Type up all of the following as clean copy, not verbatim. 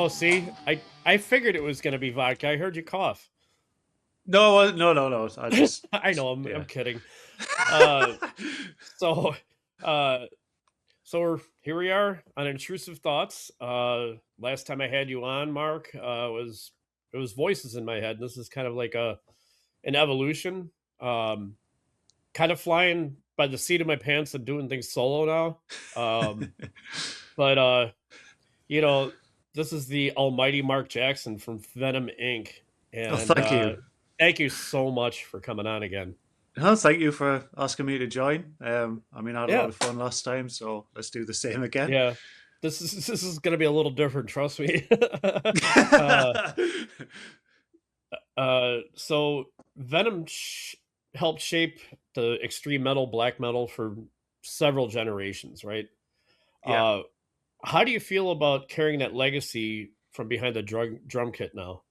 Oh, see, I figured it was gonna be vodka. I heard you cough. No, no. I just, I know. I'm yeah. kidding. Uh, so, uh, so here we are on intrusive thoughts. Last time I had you on, Mark, was it was voices in my head. This is kind of like a an evolution. Um, Kind of flying by the seat of my pants and doing things solo now. But you know, this is the almighty Mark Jackson from Venom Inc. Oh, And thank you. thank you so much for coming on again. No, thank you for asking me to join. I mean, I had a lot Yeah, of fun last time, so let's do the same again. yeah. This is gonna be a little different, trust me. uh so Venom helped shape the extreme metal, black metal for several generations, right? Yeah. Uh how do you feel about carrying that legacy from behind the drum kit now?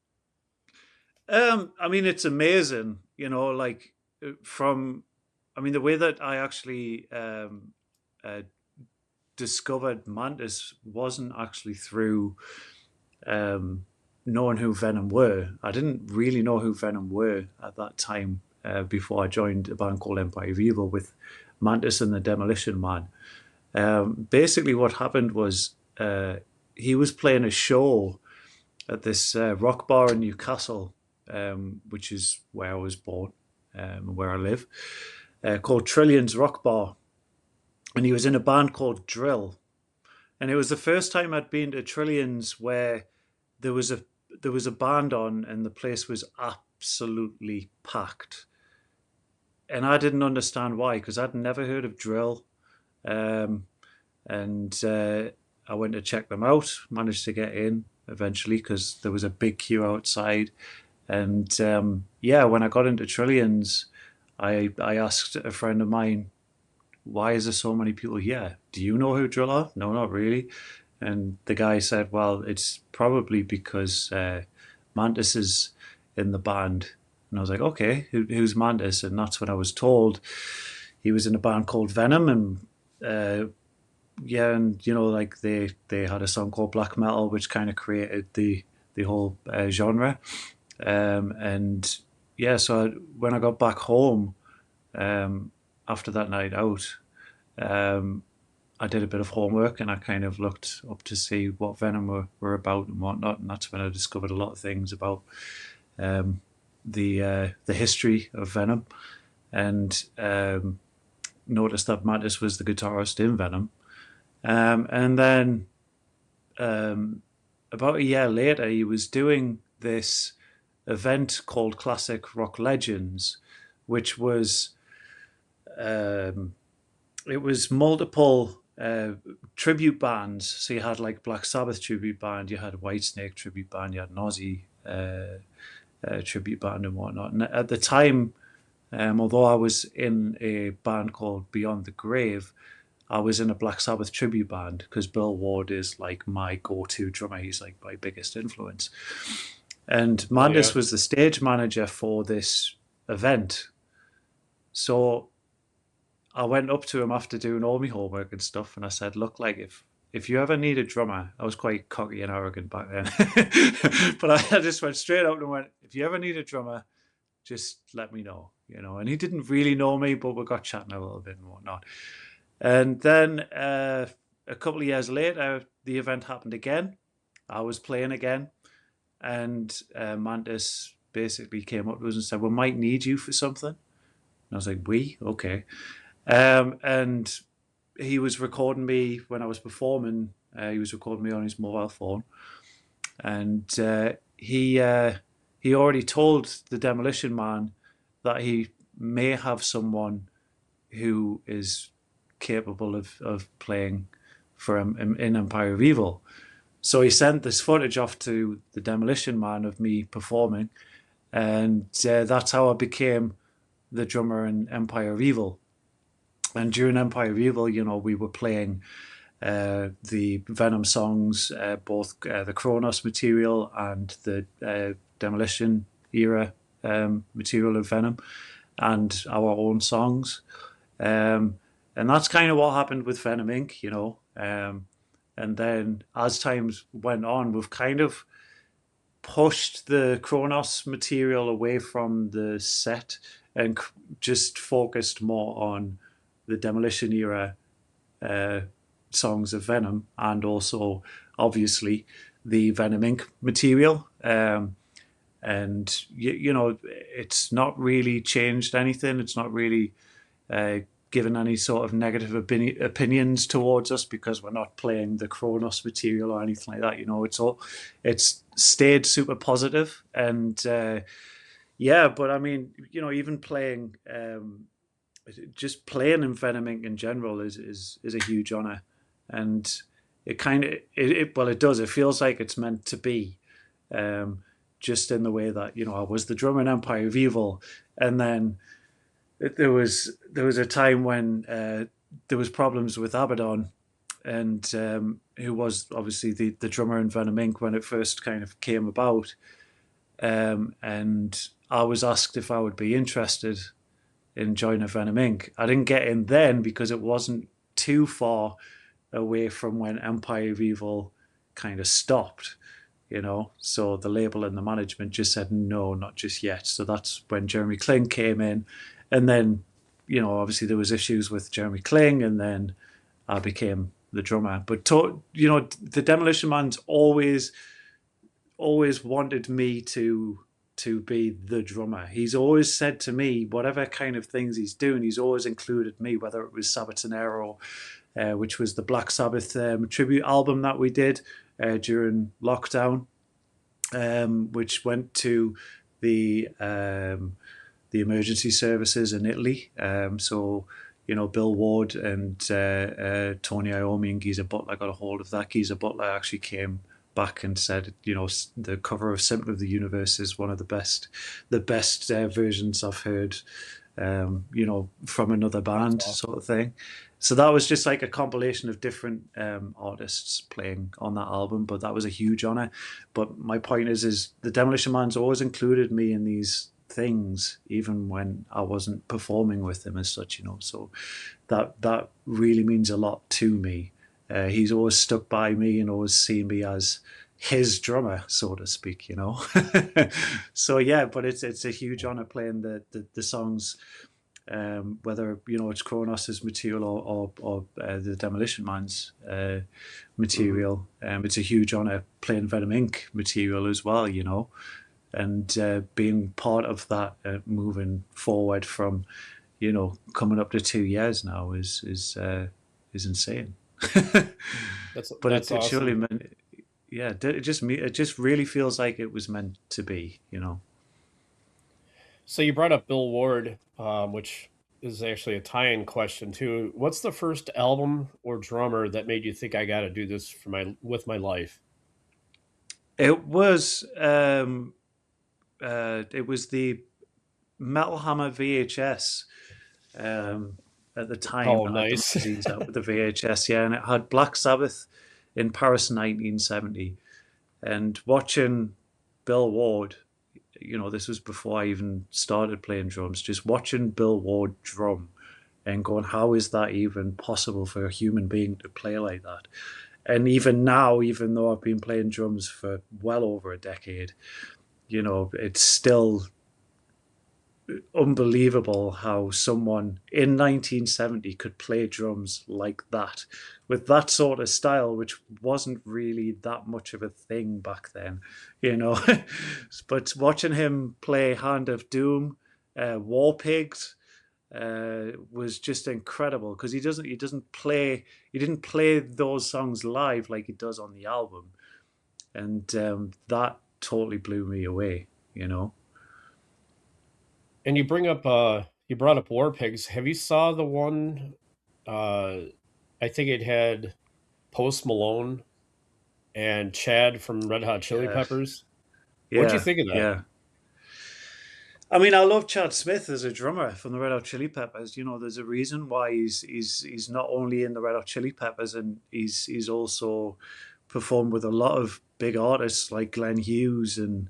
I mean, it's amazing, like from, I mean, the way that I actually uh, discovered Mantis wasn't actually through um, knowing who Venom were. I didn't really know who Venom were at that time before I joined a band called Empire of Evil with Mantis and the Demolition Man. Basically, what happened was he was playing a show at this rock bar in Newcastle, which is where I was born, where I live, called Trillions Rock Bar. And he was in a band called Drill. And it was the first time I'd been to Trillions where there was a there was a band on and the place was absolutely packed. And I didn't understand why because I'd never heard of Drill. Um, and I went to check them out, managed to get in eventually because there was a big queue outside. And yeah, when I got into Trillions, I asked a friend of mine, why is there so many people here? Do you know who Drill are? No, not really. And the guy said, well, it's probably because Mantis is in the band. And I was like, okay, who's Mantis? And that's when I was told he was in a band called Venom. And yeah, and like they had a song called Black Metal, which kind of created the whole genre. And yeah, so when I got back home um, after that night out, um, I did a bit of homework and I kind of looked up to see what Venom were about and whatnot, and that's when I discovered a lot of things about um, the history of Venom, and noticed that Mattis was the guitarist in Venom, and then um, about a year later, he was doing this event called Classic Rock Legends, which was um, it was multiple tribute bands. So you had like Black Sabbath tribute band, you had Whitesnake tribute band, you had an Aussie tribute band and whatnot. And at the time, although I was in a band called Beyond the Grave, I was in a Black Sabbath tribute band because Bill Ward is like my go-to drummer. He's like my biggest influence. And Oh yeah. Mandis was the stage manager for this event. So I went up to him after doing all my homework and stuff, and I said, "Look, like if you ever need a drummer," I was quite cocky and arrogant back then, but I just went straight up and went, "If you ever need a drummer, just let me know." And he didn't really know me, but we got chatting a little bit and whatnot. And then a couple of years later, the event happened again. I was playing again, and Mantis basically came up to us and said, "We might need you for something." And I was like, "We? Okay." And he was recording me when I was performing. He was recording me on his mobile phone, and he already told the Demolition Man that he may have someone who is capable of playing for him in Empire of Evil. So he sent this footage off to the Demolition Man of me performing, and that's how I became the drummer in Empire of Evil. And during Empire of Evil, we were playing the Venom songs, both the Kronos material and the Demolition era material of Venom, and our own songs. And that's kind of what happened with Venom Inc. And then as times went on, we've kind of pushed the Kronos material away from the set and just focused more on the Demolition era uh, songs of Venom, and also obviously the Venom Inc. material. And it's not really changed anything. It's not really uh, given any sort of negative opinions towards us because we're not playing the Kronos material or anything like that. It's stayed super positive, and yeah. But I mean, even playing, just playing in Venom Inc. in general is a huge honor, and it kind of well, it does. It feels like it's meant to be. Um, just in the way that I was the drummer in Empire of Evil, and then there was a time when there was problems with Abaddon, and who was obviously the drummer in Venom Inc. when it first kind of came about, and I was asked if I would be interested in joining Venom Inc. I didn't get in then because it wasn't too far away from when Empire of Evil kind of stopped. So the label and the management just said no, not just yet. So that's when Jeremy Kling came in, and then obviously there was issues with Jeremy Kling, and then I became the drummer. But the Demolition Man's always wanted me to be the drummer. He's always said to me, whatever kind of things he's doing, he's always included me, whether it was Sabatonero, which was the Black Sabbath tribute album that we did during lockdown, which went to the emergency services in Italy. So, Bill Ward and Tony Iommi and Geezer Butler got a hold of that. Geezer Butler actually came back and said, the cover of Symptom of the Universe is one of the best versions I've heard, from another band, Awesome. sort of thing. So that was just like a compilation of different artists playing on that album, but that was a huge honor. But my point is the Demolition Man's always included me in these things, even when I wasn't performing with him as such. So that really means a lot to me. He's always stuck by me and always seen me as his drummer, so to speak. So yeah, but it's a huge honor playing the songs, whether it's Kronos' material or the Demolition Man's material. It's a huge honor playing Venom Inc. material as well, and being part of that, moving forward from coming up to 2 years now is insane. That's But that's it surely awesome. meant, yeah, it just really feels like it was meant to be. So you brought up Bill Ward, which is actually a tie-in question too. What's the first album or drummer that made you think I got to do this with my life? It was the Metal Hammer VHS, um, at the time Oh, that had the nice. magazines out with the VHS, yeah, and it had Black Sabbath in Paris 1970. And watching Bill Ward, this was before I even started playing drums, just watching Bill Ward drum and going, how is that even possible for a human being to play like that? And even now, even though I've been playing drums for well over a decade, it's still unbelievable how someone in 1970 could play drums like that with that sort of style, which wasn't really that much of a thing back then, you know. But watching him play Hand of Doom, War Pigs, was just incredible because he didn't play those songs live like he does on the album, and that totally blew me away. And you brought up War Pigs. Have you saw the one? Uh, I think it had Post Malone and Chad from Red Hot Chili Yeah, Peppers. What'd you yeah, think of that? yeah. I mean, I love Chad Smith as a drummer from the Red Hot Chili Peppers. There's a reason why he's not only in the Red Hot Chili Peppers, and he's also performed with a lot of big artists like Glenn Hughes, and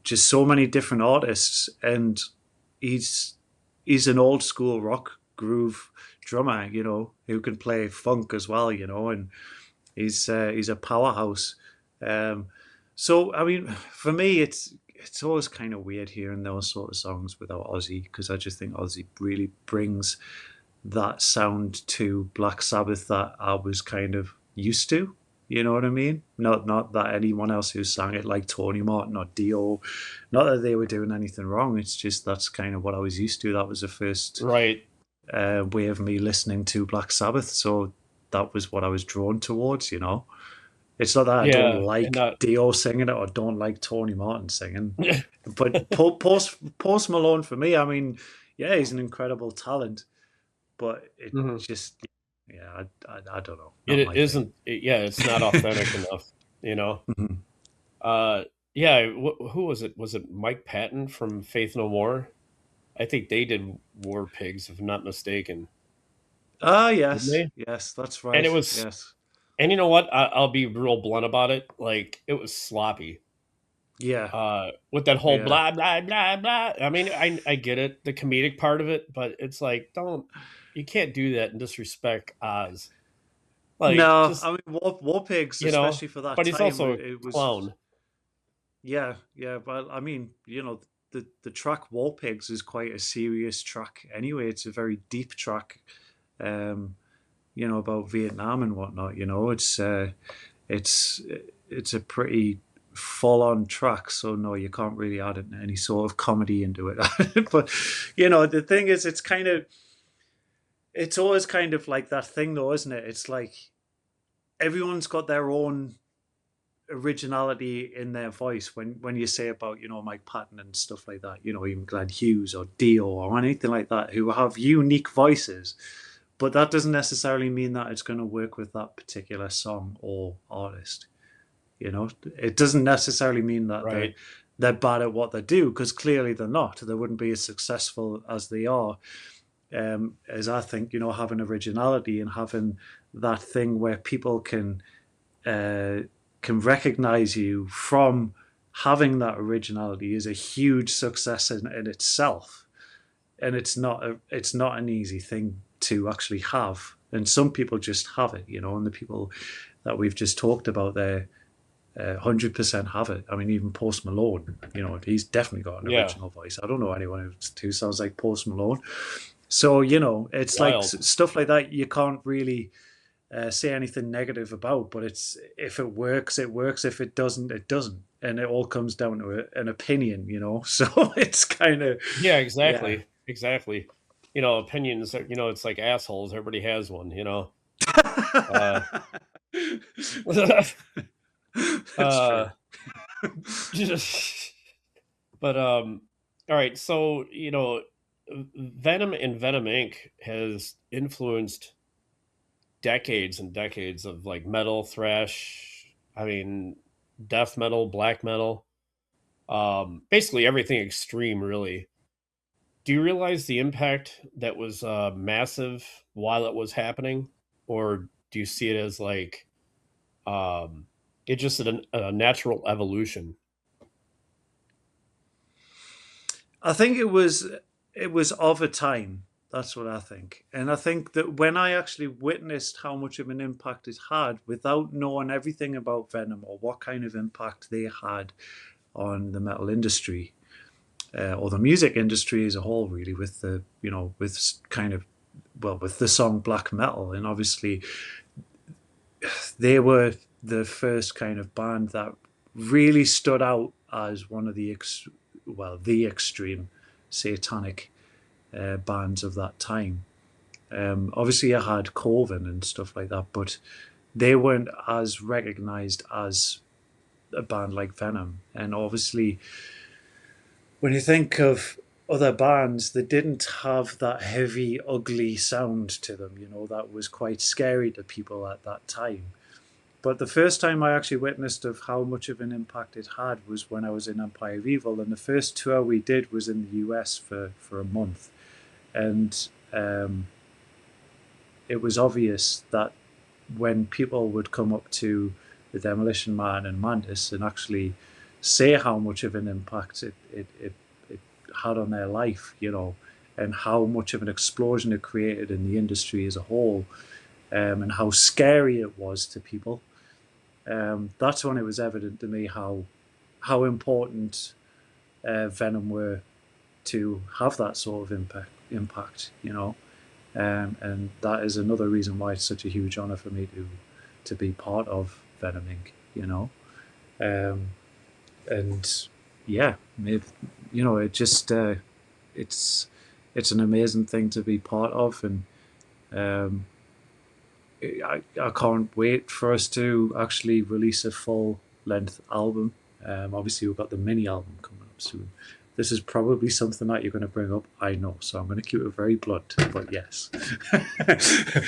just so many different artists. And he's an old school rock groove drummer, who can play funk as well, and he's a powerhouse. Um, so I mean, for me, it's always kind of weird hearing those sort of songs without Ozzy, because I just think Ozzy really brings that sound to Black Sabbath that I was kind of used to. You know what I mean? Not that anyone else who sang it, like Tony Martin or Dio, not that they were doing anything wrong. It's just that's kind of what I was used to. That was the first Right. way of me listening to Black Sabbath. So that was what I was drawn towards. It's not that I don't Yeah. And like Dio singing it or don't like Tony Martin singing, uh, but Post Malone for me, I mean, yeah, he's an incredible talent, but it mhm. just, yeah, I don't know, not It my thing. isn't. Yeah, it's not authentic enough. You know. Mhm. Uh, yeah. Who was it? Was it Mike Patton from Faith No More? I think they did War Pigs, if I'm not mistaken. Ah, Didn't yes, they? yes, that's And it right. was. Yes, And you know what? I'll be real blunt about it. Like it was sloppy. yeah, With that whole yeah. blah blah blah blah. I mean, I get it, the comedic part of it, but it's like, don't you can't do that and disrespect Oz. Like, No, just I mean War Pigs, you know. especially for that But he's time, also a it was. clown, Yeah, yeah, but I mean, the track War Pigs is quite a serious track anyway. It's a very deep track, um, about Vietnam and whatnot. It's it's a pretty full on track. So no, you can't really add any sort of comedy into it. But the thing is, it's always kind of like that thing, though, isn't it? It's like everyone's got their own originality in their voice when you say about Mike Patton and stuff like that, even Glenn Hughes or Dio or anything like that, who have unique voices, but that doesn't necessarily mean that it's going to work with that particular song or artist. It doesn't necessarily mean that they're right? they're bad at what they do, because clearly they're not. They wouldn't be as successful as they are, as I think, having originality and having that thing where people uh, can recognize you from having that originality is a huge success in itself, and it's not an easy thing to actually have. And some people just have it, and the people that we've just talked about there 100% have it. I mean, even Post Malone, he's definitely got an Yeah, original voice. I don't know anyone who sounds like Post Malone. So it's like wild. stuff like that you can't really say anything negative about. But it's if it works, it works. If it doesn't, it doesn't. And it all comes down to an opinion. So it's kind of, Yeah, yeah. exactly, exactly. Opinions. It's like assholes. Everybody has one. Uh, That's true. uh, but all right. So Venom and Venom Inc. has influenced decades and decades of like metal, thrash. I mean, death metal, black metal. Basically everything extreme, really. Do you realize the impact that was massive while it was happening, or do you see it as like it's just a natural evolution? I think it was of a time. That's what I think. And I think that when I actually witnessed how much of an impact it had without knowing everything about Venom or what kind of impact they had on the metal industry, or the music industry as a whole, really, with with kind of, well, with the song Black Metal. And obviously they were the first kind of band that really stood out as one of the extreme satanic bands of that time. Obviously, I had Coven and stuff like that, but they weren't as recognized as a band like Venom. And obviously, when you think of other bands that didn't have that heavy, ugly sound to them, that was quite scary to people at that time. But the first time I actually witnessed of how much of an impact it had was when I was in Empire of Evil, and the first tour we did was in the US for a month. And it was obvious that when people would come up to the Demolition Man and Mantis and actually say how much of an impact it had on their life, and how much of an explosion it created in the industry as a whole, and how scary it was to people. That's when it was evident to me how important Venom were to have that sort of impact, you know. And that is another reason why it's such a huge honor for me to be part of Venom Inc. You know, um, and yeah, maybe, you know, it's it's an amazing thing to be part of, and um, I can't wait for us to actually release a full length album. Obviously, we've got the mini album coming up soon. This is probably something that you're going to bring up, I know. So I'm going to keep it very blunt, but yes.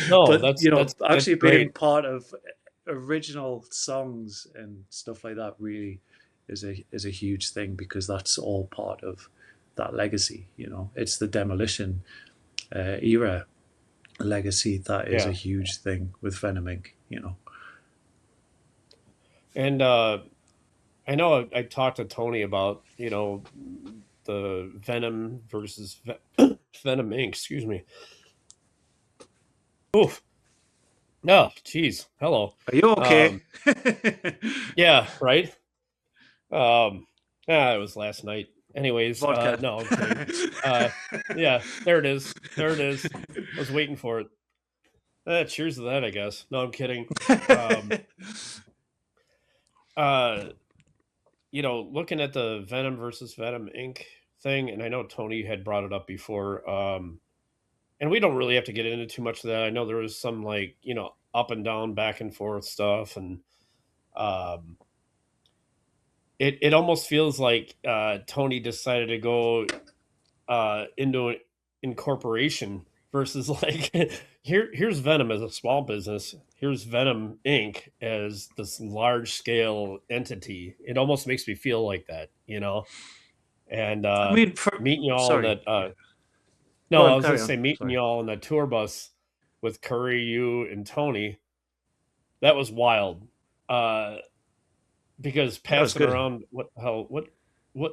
No, But that's you know, that's actually being great. part of original songs and stuff like that really is a huge thing, because that's all part of that legacy. You know, it's the Demolition era legacy that is a Yeah. huge thing with Venom Inc. You know. And I know I talked to Tony about, the Venom versus Venom Inc. Excuse me. Oof. No, geez. Hello. Are you okay? Um, yeah, right. Um, it was last night. Anyways, Vodka. no, I'm kidding. Uh, yeah, there it is. There it is. I was waiting for it. Cheers to that, I guess. No, I'm kidding. Um, uh, looking at the Venom versus Venom Inc. thing, and I know Tony had brought it up before. And we don't really have to get into too much of that. I know there was some like, up and down, back and forth stuff, and um, it almost feels like Tony decided to go into incorporation versus like here's Venom as a small business. Here's Venom Inc. as this large scale entity. It almost makes me feel like that. And I mean, meeting y'all in sorry. that. Yeah. Go No, I on, was gonna carry say on. meeting Sorry. y'all in that tour bus with Curry, you, and Tony. That was wild. Uh, because That was passing good. around what the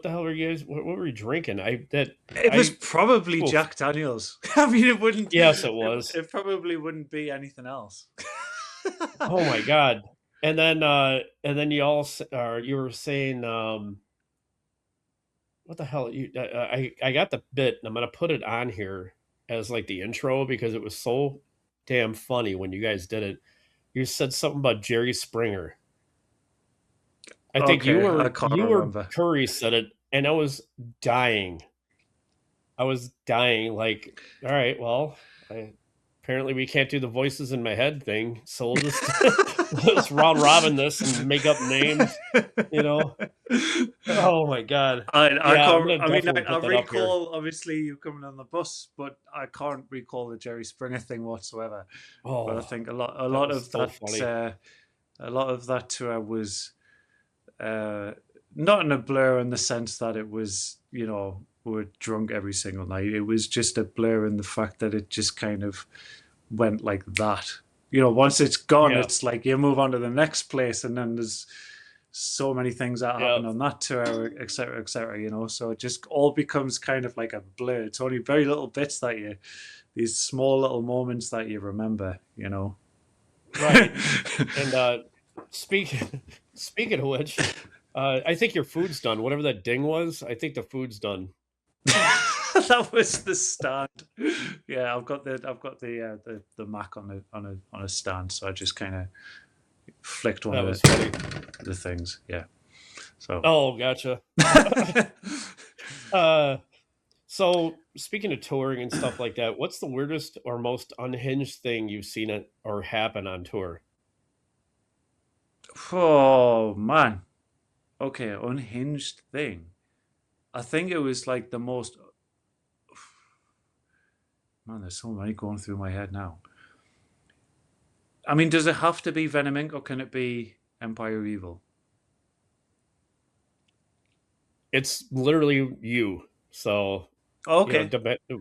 hell were you guys? What were you drinking? It was probably Oof. Jack Daniels. I mean, it wouldn't. Yes, it was. It probably wouldn't be anything else. Oh my god. And then you were saying what the hell I got the bit and I'm gonna put it on here as like the intro because it was so damn funny when you guys did it. You said something about Jerry Springer. I think you Okay, I were can't you or remember. Curry said it, and I was dying. I was dying. Like, all right, well, apparently we can't do the voices in my head thing, so we'll just let's round robin this and make up names. You know? Oh my god. I Yeah, I'm can't. gonna I mean, definitely I put that up here. recall obviously you coming on the bus, but I can't recall the Jerry Springer thing whatsoever. But I Oh, think that lot was of so that funny. a lot of that tour was uh, not in a blur in the sense that it was, you know, we were drunk every single night. It was just a blur in the fact that it just kind of went like that. You know, once it's gone, Yeah, it's like you move on to the next place, and then there's so many things that yeah. happen on that tour, etc., etc. You know, so it just all becomes kind of like a blur. It's only very little bits that these small little moments that you remember. You know. Right. And speaking speaking of which, I think your food's done. Whatever that ding was, I think the food's done. That was the stand. Yeah, I've got the Mac on a stand, so I just kind of flicked one That of was funny. the things. Yeah. So. Oh, gotcha. uh, so speaking of touring and stuff like that, what's the weirdest or most unhinged thing you've seen it or happen on tour? Oh man. Okay, unhinged thing. I think it was like the most. Man, there's so many going through my head now. I mean, does it have to be Venom Inc. or can it be Empire Evil? It's literally you. So, Oh, okay.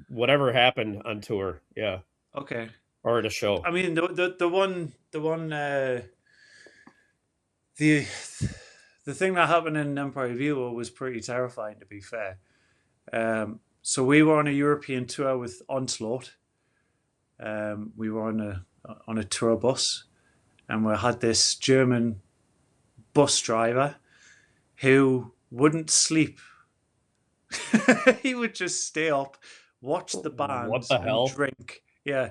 whatever happened on tour, yeah, Okay. or at a show. I mean, the the thing that happened in Empire of Evil was pretty terrifying, to be fair. So we were on a European tour with Onslaught. We were on a tour bus, and we had this German bus driver who wouldn't sleep. He would just stay up, watch the What bands, the and hell? drink. Yeah,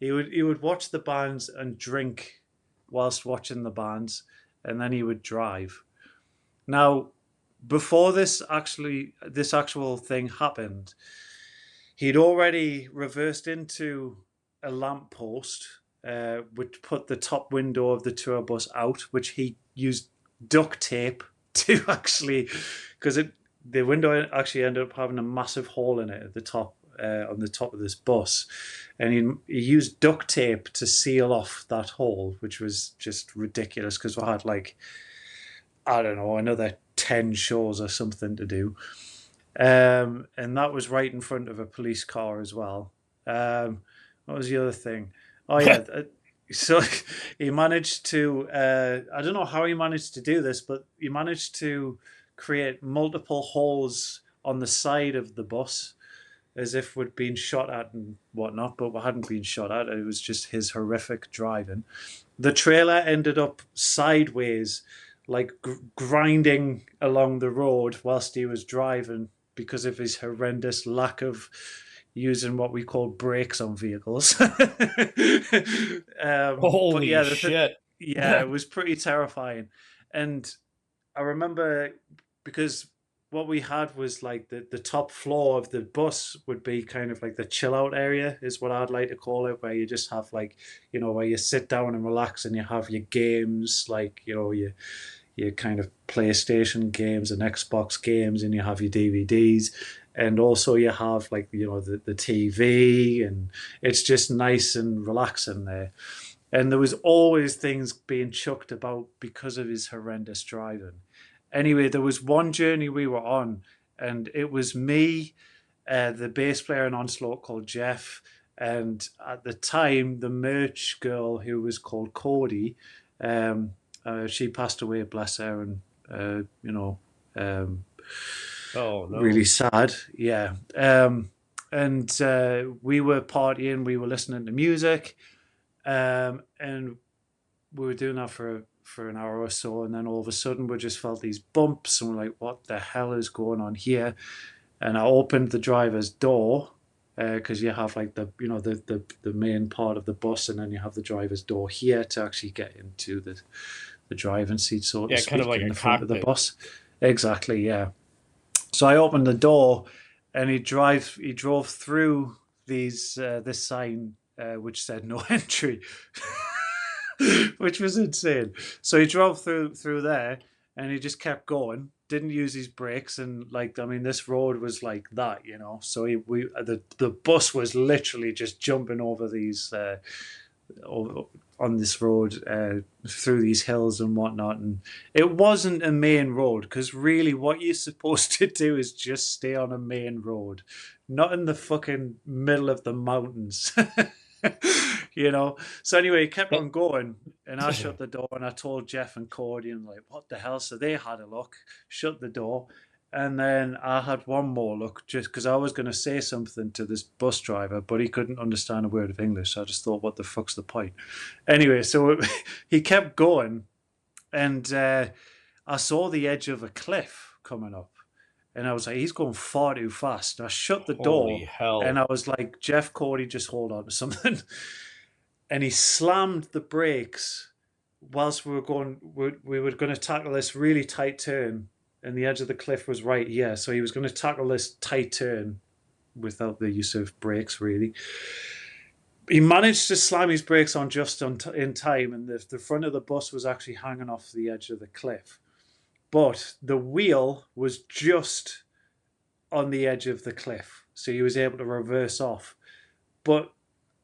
he would watch the bands and drink whilst watching the bands, and then he would drive. Now, before this actual thing happened, he'd already reversed into a lamppost, which put the top window of the tour bus out, which he used duct tape to actually, because the window actually ended up having a massive hole in it at the top, on the top of this bus, and he used duct tape to seal off that hole, which was just ridiculous because we had like, I don't know, another 10 shows or something to do. And that was right in front of a police car as well. What was the other thing? Oh yeah, so he managed to. I don't know how he managed to do this, but he managed to create multiple holes on the side of the bus, as if we'd been shot at and whatnot, but we hadn't been shot at. It was just his horrific driving. The trailer ended up sideways, like grinding along the road whilst he was driving because of his horrendous lack of using what we call brakes on vehicles. But Holy yeah, shit. yeah, it was pretty terrifying. And I remember because what we had was like the top floor of the bus would be kind of like the chill out area, is what I'd like to call it, where you just have like, where you sit down and relax and you have your games, like, your kind of PlayStation games and Xbox games, and you have your DVDs, and also you have like, the TV, and it's just nice and relaxing there. And there was always things being chucked about because of his horrendous driving. Anyway, there was one journey we were on, and it was me, the bass player in Onslaught called Jeff, and at the time, the merch girl who was called Cody. She passed away, bless her, and um, Oh really no. sad. Yeah. And we were partying, we were listening to music, and we were doing that for an hour or so, and then all of a sudden we just felt these bumps, and we're like, "What the hell is going on here?" And I opened the driver's door because you have like the main part of the bus, and then you have the driver's door here to actually get into the driving seat, so to Yeah, kind of speak, like in a the front of the cockpit. bus. Exactly, yeah. So I opened the door, and he drove through this sign which said no entry, which was insane. So he drove through there, and he just kept going. Didn't use his brakes, and like, I mean, this road was like that. So the bus was literally just jumping over these on this road through these hills and whatnot. And it wasn't a main road, because really what you're supposed to do is just stay on a main road, not in the fucking middle of the mountains. So anyway, he kept That- on going, and I shut the door, and I told Jeff and Cody, and like, what the hell? So they had a look, shut the door, and then I had one more look, just because I was going to say something to this bus driver, but he couldn't understand a word of English. So I just thought, what the fuck's the point? Anyway, so he kept going, and I saw the edge of a cliff coming up, and I was like, he's going far too fast. I shut the Holy door, and hell. I was like, Jeff, Cody, just hold on to something. And he slammed the brakes whilst we were going to tackle this really tight turn, and the edge of the cliff was right here, so he was going to tackle this tight turn without the use of brakes, really. He managed to slam his brakes on just in time, and the front of the bus was actually hanging off the edge of the cliff, but the wheel was just on the edge of the cliff, so he was able to reverse off. But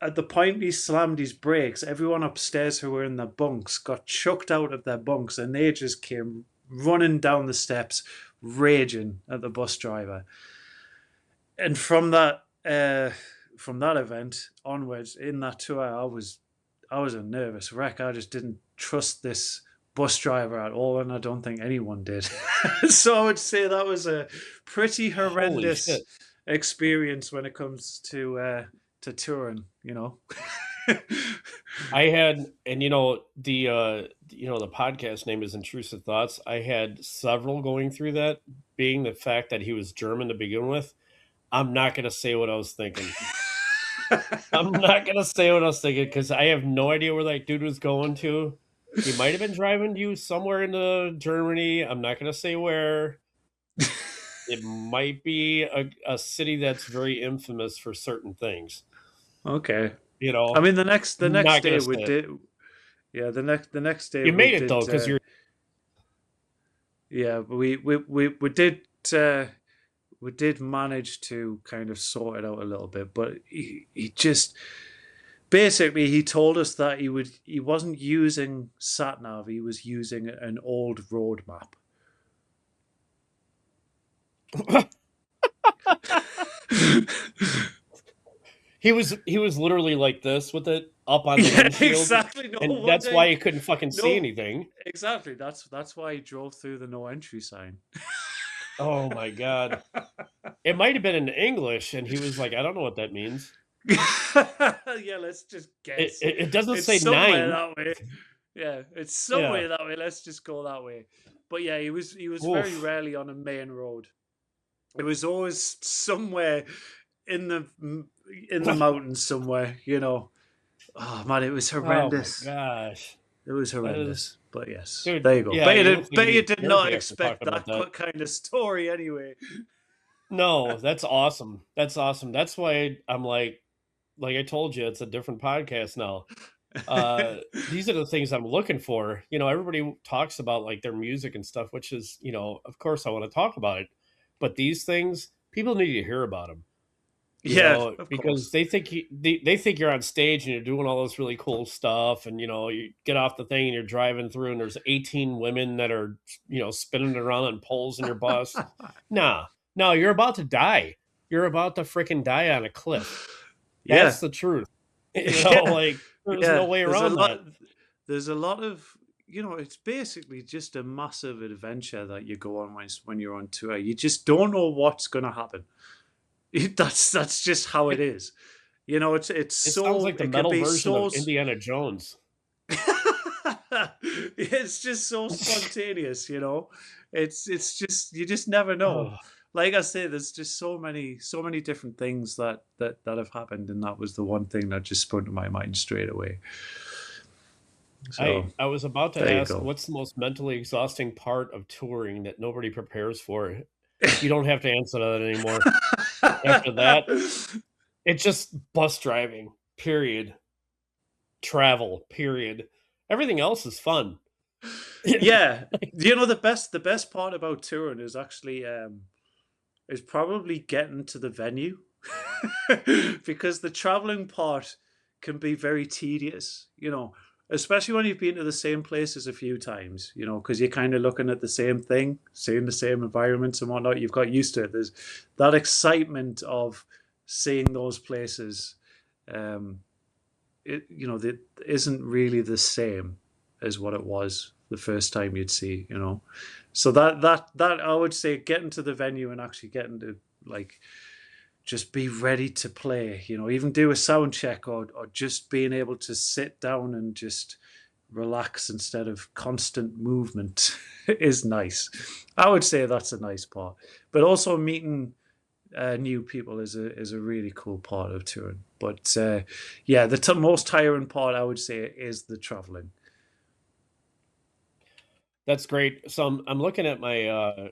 at the point he slammed his brakes, everyone upstairs who were in their bunks got chucked out of their bunks, and they just came running down the steps, raging at the bus driver. And from that event onwards, in that tour, I was a nervous wreck. I just didn't trust this bus driver at all, and I don't think anyone did. So I would say that was a pretty Holy horrendous shit. experience when it comes to touring. I had, and the podcast name is Intrusive Thoughts. I had several going through that, being the fact that he was German to begin with. I'm not gonna say what I was thinking. I'm not gonna say what I was thinking because I have no idea where that dude was going to. He might have been driving you somewhere into Germany. I'm not gonna say where. It might be a city that's very infamous for certain things. Okay. You I know, mean, the next not day gonna we say it. did. Yeah, the next day You we made it though, did. because you're Yeah, we did manage to kind of sort it out a little bit, but he just basically he told us that he wasn't using sat nav, he was using an old road map. he was literally like this with it up on the Yeah, windshield, exactly. No and that's wonder. why he couldn't fucking see No, anything. exactly. That's why he drove through the no entry sign. Oh my god. It might have been in English, and he was like, I don't know what that means. Yeah, let's just It, guess. it, it doesn't It's say somewhere nine. that way. Yeah, it's Yeah. somewhere that way. Let's just go that way. But yeah, he was very Oof. rarely on a main road. It was always somewhere in the in the mountains somewhere. Oh man, it was Oh my horrendous. gosh. It was That is, horrendous. But yes, dude. there you go. Yeah, Bet you you look did. like you Bet you need did not therapy after expect talking about that that. kind of story anyway. No, that's awesome. That's awesome. That's why I'm like I told you, it's a different podcast now. These are the things I'm looking for. Everybody talks about like their music and stuff, which is, of course I want to talk about it. But these things, people need to hear about them. Yeah, of Because course. they think you're on stage and you're doing all this really cool stuff, and you get off the thing and you're driving through and there's 18 women that are spinning around on poles in your bus. Nah, no, you're about to die. You're about to freaking die on a cliff. Yeah, That's the truth. yeah, Like there's no yeah. way There's a around lot. that. There's a lot of. It's basically just a massive adventure that you go on when you're on tour. You just don't know what's going to happen. That's just how it It is. It's it sounds so like the it can metal be version of so. Indiana Jones. It's just so spontaneous. It's just you just never know. Oh, Like I say, there's just so many different things that have happened, and that was the one thing that just sprung to my mind straight away. I So I was about to there you ask, go. what's the most mentally exhausting part of touring that nobody prepares for? You don't have to answer that anymore. After that, it's just bus driving, period. Travel, period. Everything else is fun. Yeah, the best part about touring is actually is probably getting to the venue because the traveling part can be very tedious, especially when you've been to the same places a few times, because you're kind of looking at the same thing, seeing the same environments and whatnot. You've got used to it. There's that excitement of seeing those places. Um, that isn't really the same as what it was the first time you'd see. So that I would say getting to the venue and actually getting to like just be ready to play, even do a sound check or just being able to sit down and just relax instead of constant movement is nice. I would say that's a nice part. But also meeting new people is a really cool part of touring. But yeah, the most tiring part I would say is the traveling. That's great. So I'm looking at my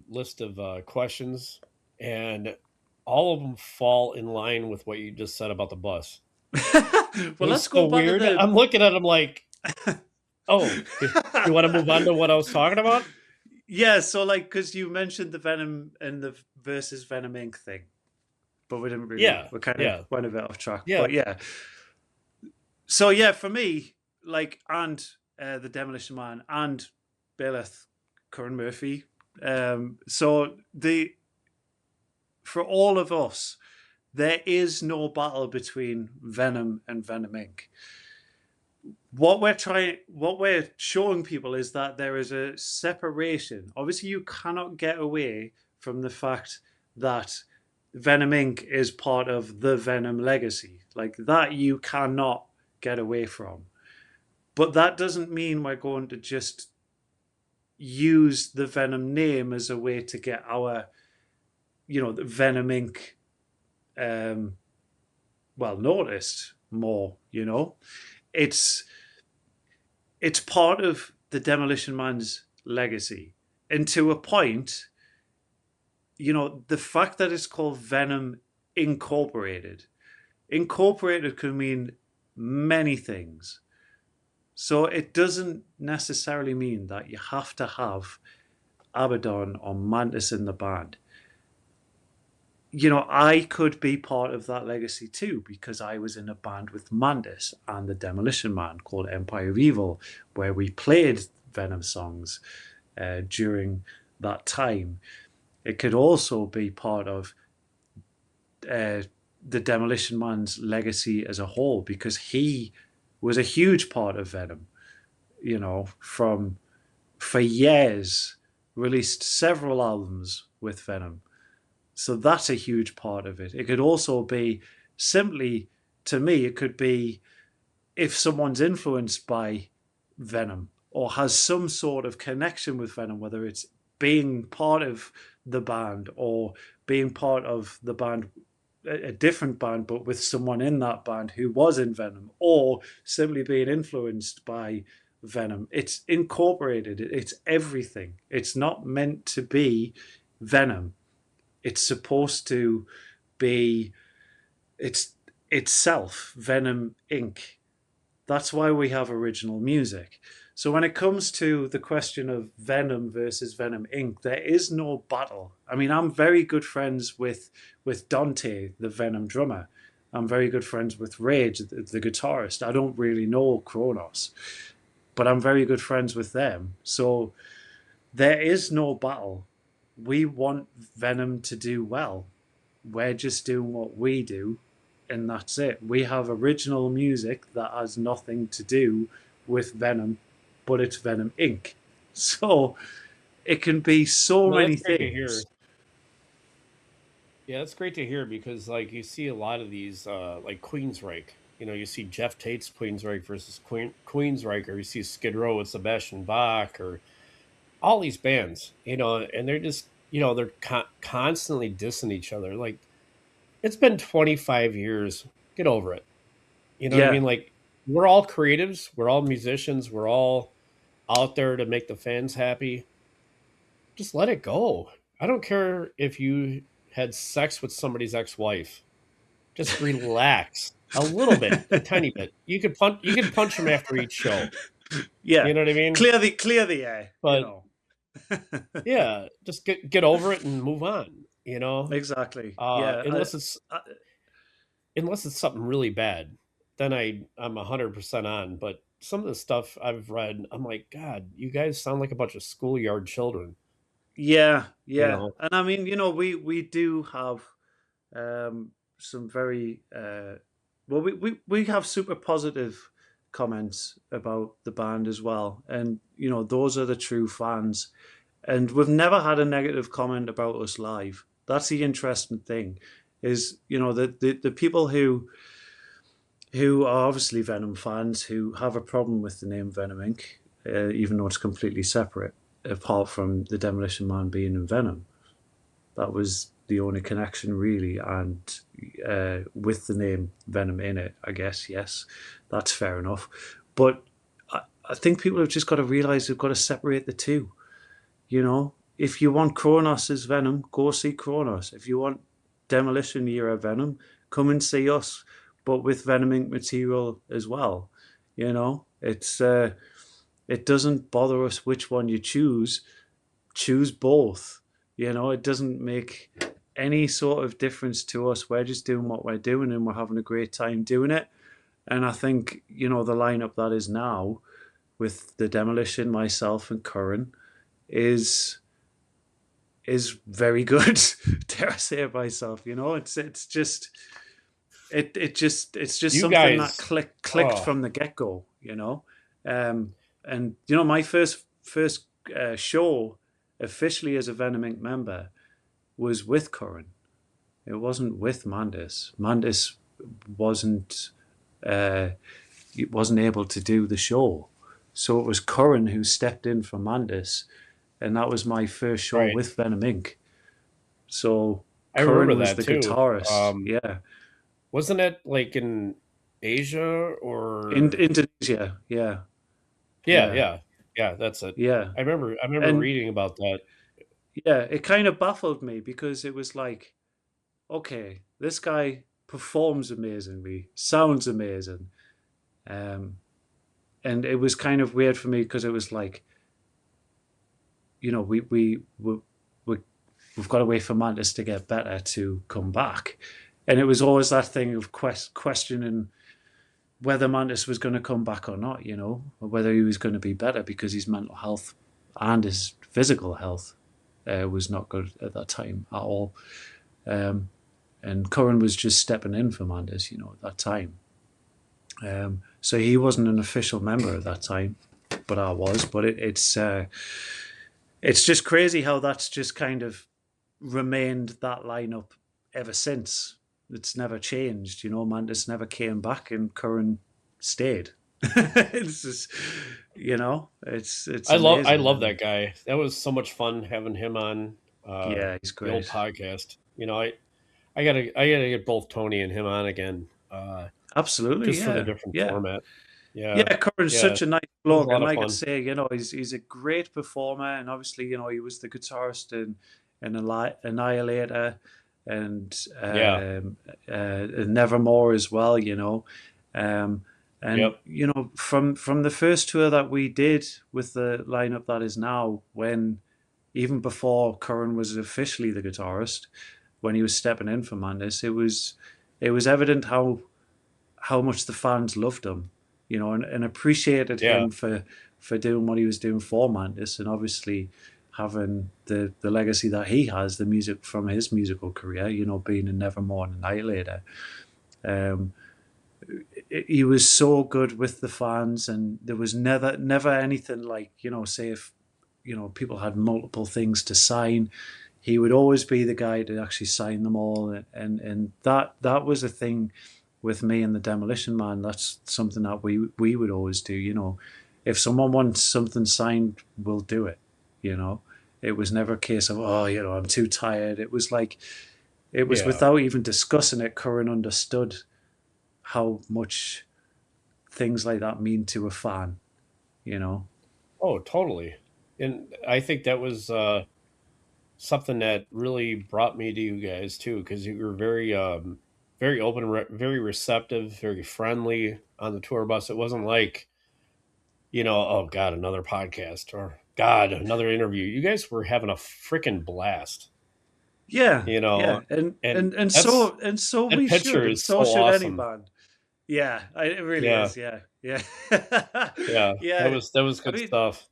list of questions, and all of them fall in line with what you just said about the bus. Well, It let's was go so back to weird. the. I'm looking at them like, oh, you want to move on to what I was talking about? Yeah, so like because you mentioned the Venom and the versus Venom Inc. thing, but we didn't really. Yeah, We kind of yeah, went a bit off track. yeah. But yeah, so yeah, for me, like, and the Demolition Man and Byleth, Curran Murphy. So the for all of us, there is no battle between Venom and Venom Inc. What we're showing people is that there is a separation. Obviously, you cannot get away from the fact that Venom Inc. is part of the Venom legacy. Like that, you cannot get away from. But that doesn't mean we're going to just use the Venom name as a way to get our, the Venom Inc. Um, noticed more. It's it's part of the Demolition Man's legacy, and to a point, the fact that it's called Venom Incorporated. Incorporated could mean many things. So it doesn't necessarily mean that you have to have Abaddon or Mantis in the band. I could be part of that legacy too because I was in a band with Mantis and the Demolition Man called Empire of Evil, where we played Venom songs during that time. It could also be part of the Demolition Man's legacy as a whole because he was a huge part of Venom. From for years, released several albums with Venom. So that's a huge part of it. It could also be simply, to me, it could be if someone's influenced by Venom or has some sort of connection with Venom, whether it's being part of the band or being part of the band, a different band, but with someone in that band who was in Venom, or simply being influenced by Venom. It's incorporated, it's everything. It's not meant to be Venom. It's supposed to be it's itself, Venom Inc. That's why we have original music. So when it comes to the question of Venom versus Venom Inc., there is no battle. I mean, I'm very good friends with Dante, the Venom drummer. I'm very good friends with Rage, the guitarist. I don't really know Kronos, but I'm very good friends with them. So there is no battle. We want Venom to do well. We're just doing what we do, and that's it. We have original music that has nothing to do with Venom, but it's Venom Inc. So it can be so No, many that's great to hear. things. Yeah, that's great to hear because like you see a lot of these like Queensryche. You see Jeff Tate's Queensryche versus Queensryche, or you see Skid Row with Sebastian Bach, or all these bands, and they're just they're constantly dissing each other. Like it's been 25 years. Get over it. You know what I Yeah, mean? Like we're all creatives, we're all musicians, we're all out there to make the fans happy. Just let it go. I don't care if you had sex with somebody's ex-wife. Just relax a little bit, a tiny bit. You could punch them after each show. yeah. You know what I mean? Clear the air. But yeah, just get over it and move on. Exactly. Yeah. Unless it's I, something really bad, then I'm 100% on. But some of the stuff I've read, I'm like, God, you guys sound like a bunch of schoolyard children. yeah, You yeah. know, And I mean, we do have some very we have super positive comments about the band as well, and those are the true fans. And we've never had a negative comment about us live. That's the interesting thing, is the people who are obviously Venom fans who have a problem with the name Venom Inc., even though it's completely separate, apart from the Demolition Man being in Venom. That was the only connection really, and with the name Venom in it, I guess, yes, that's fair enough. But I think people have just got to realize they've got to separate the two. If you want Kronos as Venom, go see Kronos. If you want Demolition era Venom, come and see us, but with Venom Inc. material as well. It doesn't bother us which one you choose. Choose both. It doesn't make any sort of difference to us. We're just doing what we're doing and we're having a great time doing it. And I think, the lineup that is now with the Demolition, myself and Curran is very good. Dare I say it myself? It's just it's just you something that guys. clicked Oh, from the get go. Um, and my first show officially as a Venom Inc. member was with Curran. It wasn't with Mandis. Mandis wasn't uh, wasn't able to do the show, so it was Curran who stepped in for Mandis, and that was my first show Right. with Venom Inc. So I remember Curran was that the too. guitarist. Yeah, Wasn't it like in Asia in or Indonesia. Yeah, yeah, yeah, yeah. Yeah, that's it. yeah, I remember and reading about that. yeah, it kind of baffled me because it was like, okay, this guy performs amazingly, sounds amazing, um, and it was kind of weird for me because it was like, we we've got to wait for Mantis to get better to come back, and it was always that thing of questioning whether Mantis was going to come back or not, or whether he was going to be better because his mental health and his physical health was not good at that time at all. Um, and Curran was just stepping in for Mantis, at that time. So he wasn't an official member at that time, but I was. But it's just crazy how that's just kind of remained that lineup ever since. It's never changed, Mantis never came back, and Curran stayed. It's just, it's I love amazing. that guy. That was so much fun having him on Yeah, he's the old great. podcast. I gotta get both Tony and him on again, Absolutely, just for the yeah, different yeah. format. Yeah, Yeah, Curran's yeah, such a nice it was a bloke, lot and of like I fun. say, he's a great performer, and obviously, he was the guitarist in Annihilator and Yeah, Nevermore as well, um, and yep, from the first tour that we did with the lineup that is now, when even before Curran was officially the guitarist, when he was stepping in for Mandis, it was evident how much the fans loved him, and appreciated yeah, him for doing what he was doing for Mantis, and obviously having the legacy that he has, the music from his musical career, being in Nevermore and Annihilator. Um, he was so good with the fans, and there was never anything like, say if people had multiple things to sign, he would always be the guy to actually sign them all, and that was a thing with me and the Demolition Man. That's something that we would always do. If someone wants something signed, we'll do it. You know, it was never a case of, oh, I'm too tired. It was like, it was yeah. without even discussing it. Curran understood how much things like that mean to a fan. You know, Oh, totally. And I think that was something that really brought me to you guys too, because you were very open, very receptive, very friendly on the tour bus. It wasn't like, oh God, another podcast or God, another interview. You guys were having a freaking blast, yeah, you know, yeah, and and and and that's so and so that we should, picture and is so so should any awesome. band. Yeah, it really Yeah, is. Yeah, yeah, yeah, that yeah. was that was I good mean, stuff.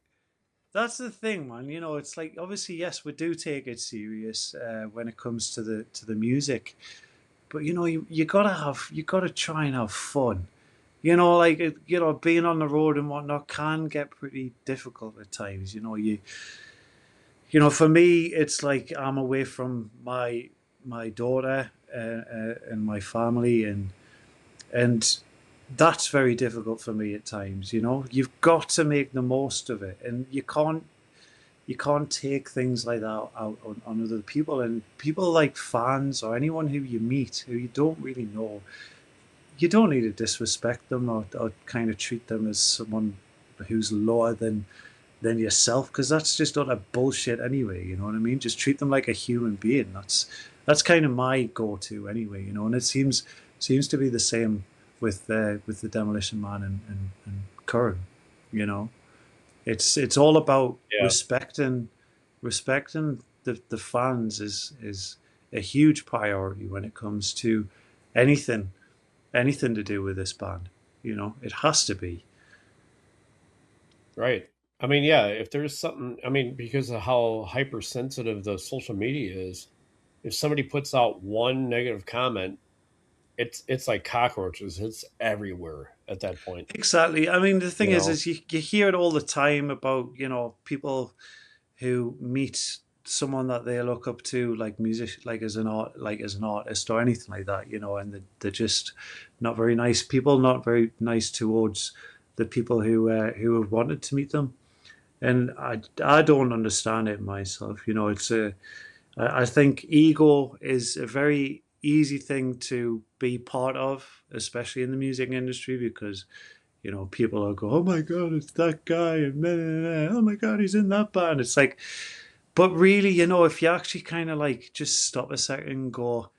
that's the thing, man. It's like, obviously, yes, we do take it serious when it comes to the music, but you gotta try and have fun. Like being on the road and whatnot can get pretty difficult at times. For me, it's like I'm away from my daughter and my family, and that's very difficult for me at times. You've got to make the most of it, and you can't take things like that out on other people, and people like fans or anyone who you meet who you don't really know. You don't need to disrespect them, or kind of treat them as someone who's lower than yourself, because that's just utter bullshit anyway. You know what I mean? Just treat them like a human being. That's kind of my go-to anyway. And it seems to be the same with the Demolition Man and Curran. You know, it's all about Yeah, respecting the fans is a huge priority when it comes to anything anything to do with this band. It has to be. right. I mean, yeah, if there's something, I mean, because of how hypersensitive the social media is, if somebody puts out one negative comment, it's like cockroaches. It's everywhere at that point. Exactly. I mean, the thing You is, know. you hear it all the time about people who meet someone that they look up to, like music, like as an art, like as an artist or anything like that, and they're just not very nice people, not very nice towards the people who have wanted to meet them. And I don't understand it myself. I think ego is a very easy thing to be part of, especially in the music industry, because people will go, "Oh my god, it's that guy," and meh, meh, meh. "Oh my god, he's in that band." It's like, but really, if you actually kind of like just stop a second and go,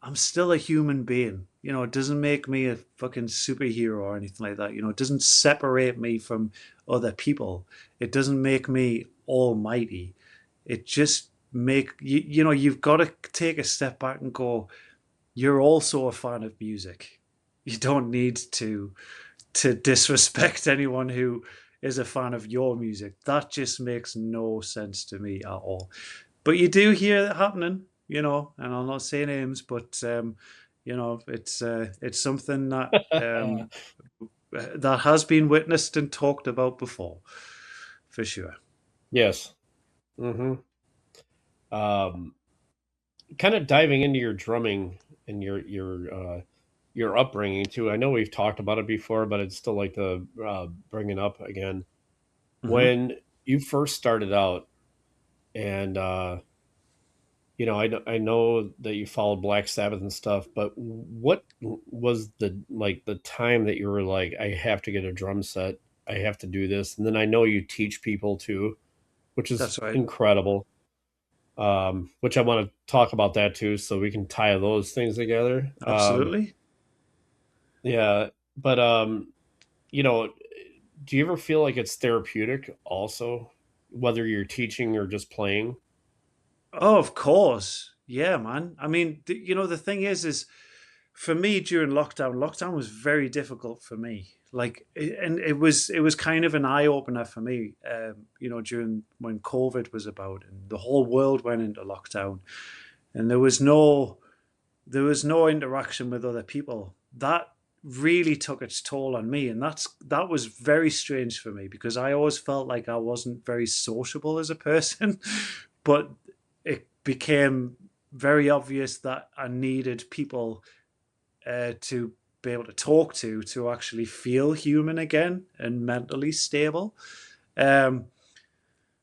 I'm still a human being. It doesn't make me a fucking superhero or anything like that. It doesn't separate me from other people. It doesn't make me almighty. It just you've got to take a step back and go, you're also a fan of music. You don't need to disrespect anyone who is a fan of your music. That just makes no sense to me at all. But you do hear it happening, and I'll not say names, but it's something that has been witnessed and talked about before, for sure. Yes. Hmm. Um, Kind of diving into your drumming and your upbringing too. I know we've talked about it before, but I'd still like to bring it up again. Hmm. When you first started out, and I know that you followed Black Sabbath and stuff, but what was the time that you were like, I have to get a drum set, I have to do this, and then I know you teach people too, which is That's right. incredible. Which I want to talk about that too, so we can tie those things together. Absolutely. Yeah, but you know, do you ever feel like it's therapeutic also, whether you're teaching or just playing? Oh, of course. Yeah, man. I mean, the thing is for me during lockdown was very difficult for me. And it was kind of an eye opener for me. During when COVID was about and the whole world went into lockdown, and there was no interaction with other people. That really took its toll on me, and that was very strange for me because I always felt like I wasn't very sociable as a person, but it became very obvious that I needed people to be able to talk to actually feel human again and mentally stable. Um,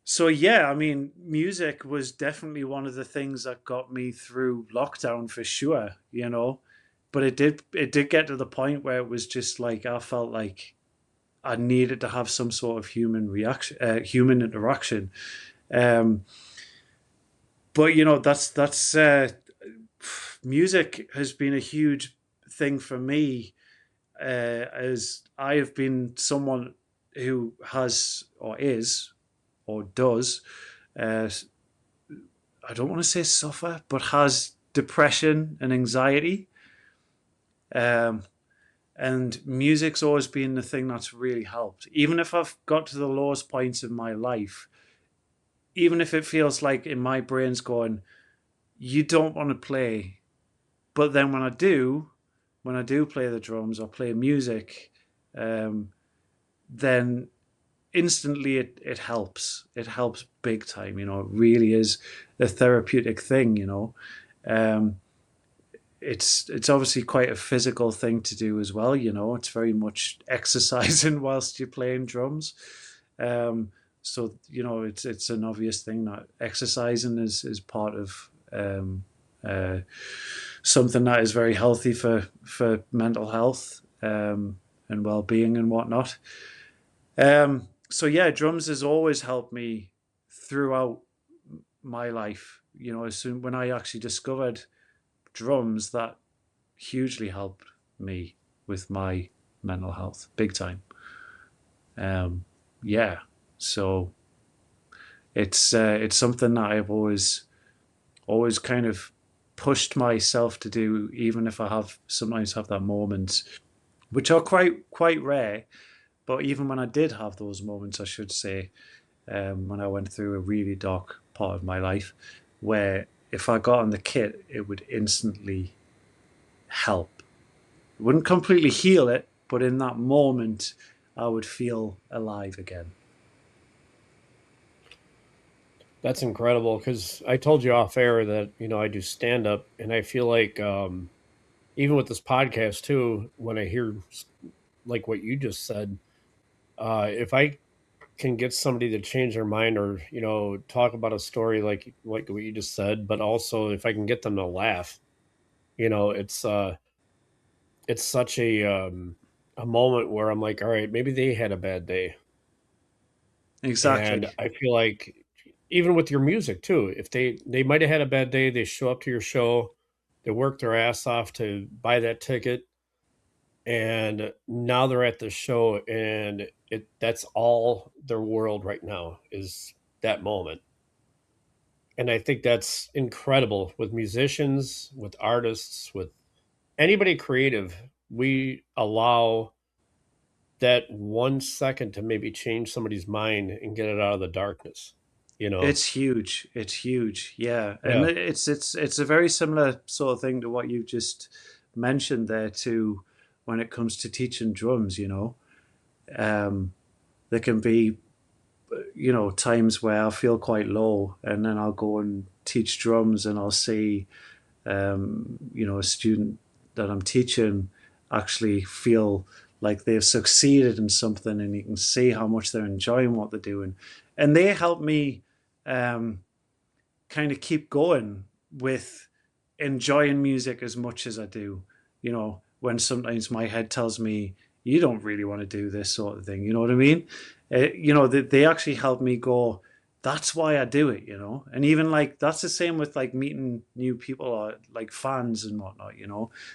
so yeah, I mean, music was definitely one of the things that got me through lockdown for sure, But it did get to the point where it was just like I felt like I needed to have some sort of human interaction. Um, but that's music has been a huge thing for me, as I have been someone who has or is or does, uh, I don't want to say suffer, but has depression and anxiety. Um, and music's always been the thing that's really helped. Even if I've got to the lowest points of my life, even if it feels like in my brain's going, you don't want to play. But then when I do play the drums or play music, um, then instantly it helps. It helps big time. It really is a therapeutic thing. Um, it's obviously quite a physical thing to do as well. It's very much exercising whilst you're playing drums. Um, so it's an obvious thing that exercising is part of uh, something that is very healthy for mental health, and well-being and whatnot. So yeah, drums has always helped me throughout my life. As soon when I actually discovered drums, that hugely helped me with my mental health, big time. Um, yeah, so it's something that I've always kind of pushed myself to do, even if I have sometimes have that moments, which are quite rare. But even when I did have those moments, I should say, when I went through a really dark part of my life, where if I got on the kit, it would instantly help. It wouldn't completely heal it, but in that moment, I would feel alive again. That's incredible because I told you off air that I do stand up, and I feel like even with this podcast too, when I hear like what you just said, if I can get somebody to change their mind or talk about a story like what you just said, but also if I can get them to laugh, you know, it's such a moment where I'm like, all right, maybe they had a bad day, and Exactly. I feel like even with your music too, if they might have had a bad day, they show up to your show, they work their ass off to buy that ticket, and now they're at the show, and that's all their world right now is that moment. And I think that's incredible with musicians, with artists, with anybody creative. We allow that 1 second to maybe change somebody's mind and get it out of the darkness, you know? It's huge. It's huge. Yeah, and Yeah. it's a very similar sort of thing to what you just mentioned there too, when it comes to teaching drums. Um, there can be times where I feel quite low, and then I'll go and teach drums, and I'll see a student that I'm teaching actually feel like they've succeeded in something, and you can see how much they're enjoying what they're doing, and they help me um, kind of keep going with enjoying music as much as I do. When sometimes my head tells me you don't really want to do this sort of thing. You know what I mean? They actually help me go. That's why I do it. And even like that's the same with like meeting new people or like fans and whatnot.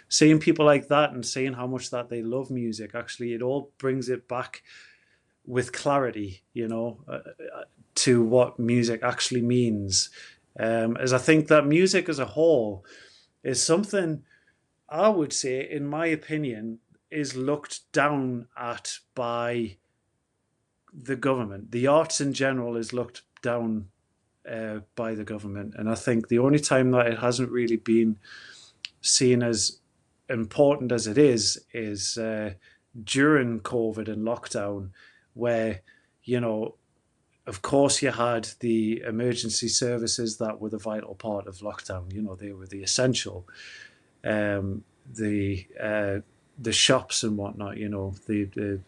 Seeing people like that and seeing how much that they love music. Actually, it all brings it back with clarity. To what music actually means. As I think that music as a whole is something I would say, in my opinion, is looked down at by the government. The arts in general is looked down by the government. And I think the only time that it hasn't really been seen as important as it is during COVID and lockdown, where, you know, of course, you had the emergency services that were the vital part of lockdown. They were the essential. Um, the shops and whatnot. The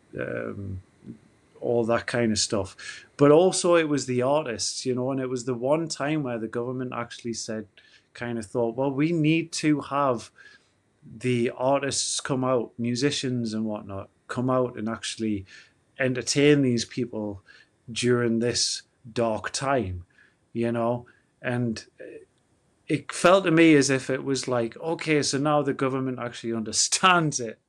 all that kind of stuff. But also, it was the artists. And it was the one time where the government actually said, kind of thought, well, we need to have the artists come out, musicians and whatnot, come out and actually entertain these people during this dark time, you know? And it felt to me as if it was like, okay, so now the government actually understands it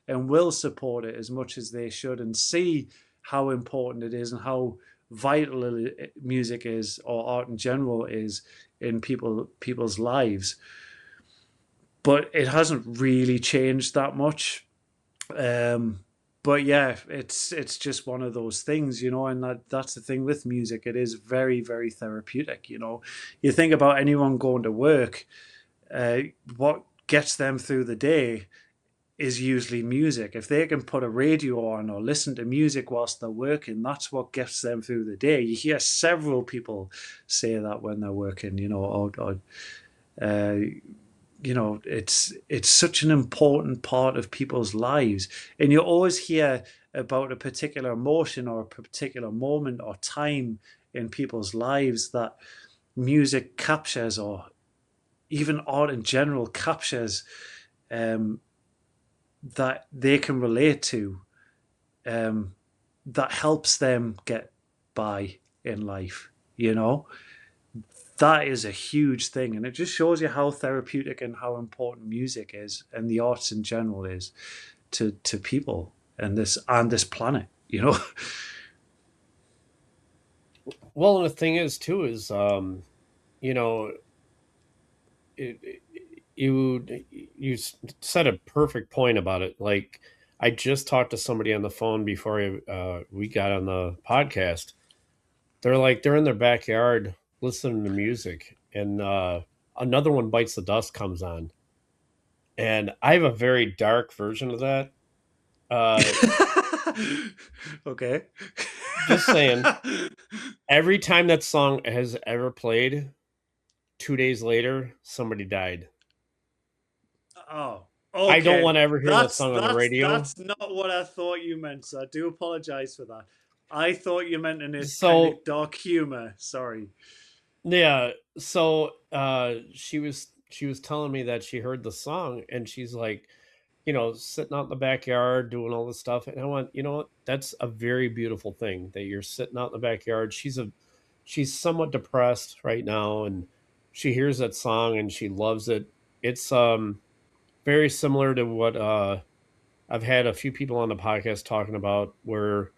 and will support it as much as they should and see how important it is and how vital music is or art in general is in people's lives. But it hasn't really changed that much. Um, but yeah, it's just one of those things, and that's the thing with music. It is very, very therapeutic. You think about anyone going to work, uh, what gets them through the day is usually music. If they can put a radio on or listen to music whilst they're working, that's what gets them through the day. You hear several people say that when they're working, or uh, it's such an important part of people's lives, and you always hear about a particular emotion or a particular moment or time in people's lives that music captures, or even art in general captures, um, that they can relate to, um, that helps them get by in life. That is a huge thing, and it just shows you how therapeutic and how important music is and the arts in general is to people and this planet. Well, and the thing is too is you know, it, you said a perfect point about it. Like I just talked to somebody on the phone before we got on the podcast. They're like they're in their backyard listening to music, and another one bites the dust comes on, and I have a very dark version of that. Uh, Okay. Just saying. Every time that song has ever played, 2 days later, somebody died. Oh, I don't okay. wanna ever hear that That's song on the that's radio. that's not what I thought you meant, so I do apologize for that. I thought you meant in a kind So, of dark humor. Sorry. yeah, so, she was telling me that she heard the song, and she's like, sitting out in the backyard doing all this stuff, and I went, "You know what? That's a very beautiful thing that you're sitting out in the backyard." She's somewhat depressed right now, and she hears that song and she loves it. It's, very similar to what, I've had a few people on the podcast talking about where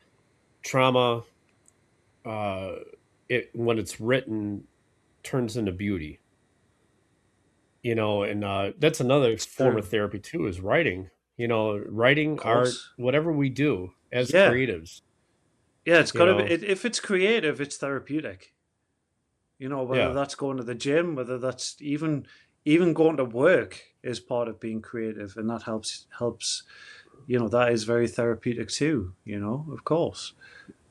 trauma, uh, it when it's written, turns into beauty, and that's another It's form of true. therapy too, is writing. Writing, Of art, course. whatever we do as Yeah. creatives, Yeah, it's you got to be know. if it's creative, it's therapeutic. Whether Yeah, that's going to the gym, whether that's even going to work is part of being creative, and that helps. That is very therapeutic too. Of course,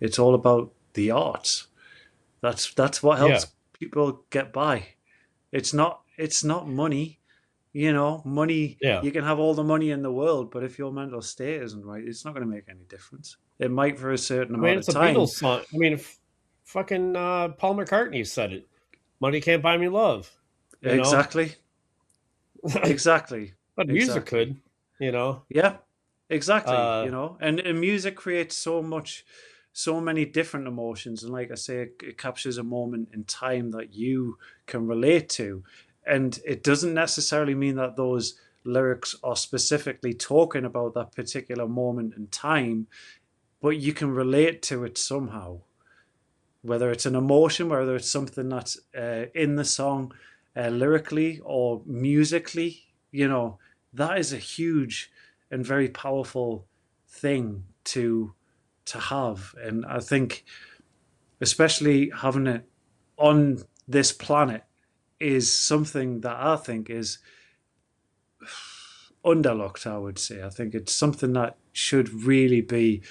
it's all about the arts. That's what yeah, helps people get by. It's not money. Money, yeah. you can have all the money in the world, but if your mental state isn't right, it's not going to make any difference. It might for a certain I mean, amount of it's a time. Beatles song. I mean, fucking Paul McCartney said it. Money can't buy me love, you know. Exactly. Exactly. But music Exactly. could, you know. Yeah, exactly. Uh, And music creates so many different emotions. And like I say, it captures a moment in time that you can relate to. And it doesn't necessarily mean that those lyrics are specifically talking about that particular moment in time, but you can relate to it somehow. Whether it's an emotion, whether it's something that's in the song lyrically or musically, that is a huge and very powerful thing to have. And I think, especially having it on this planet, is something that I think is underlooked. I would say. I think it's something that should really be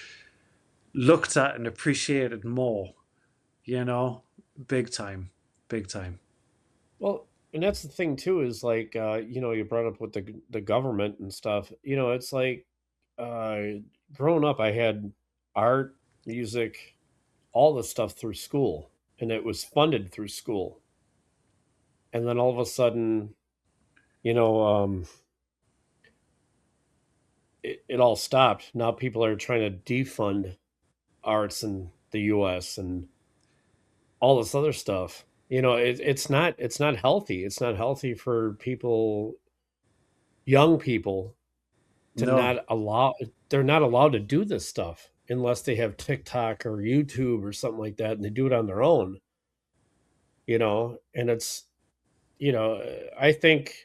looked at and appreciated more. You know, big time, big time. well, and that's the thing too, is like, you brought up with the government and stuff. It's like, uh, growing up, I had art, music, all this stuff through school, and it was funded through school. And then all of a sudden, you know, um, it all stopped. Now people are trying to defund arts in the U.S. and all this other stuff. It's not healthy. It's not healthy for people, young people, to No, not allow. They're not allowed to do this stuff unless they have TikTok or YouTube or something like that, and they do it on their own. And I think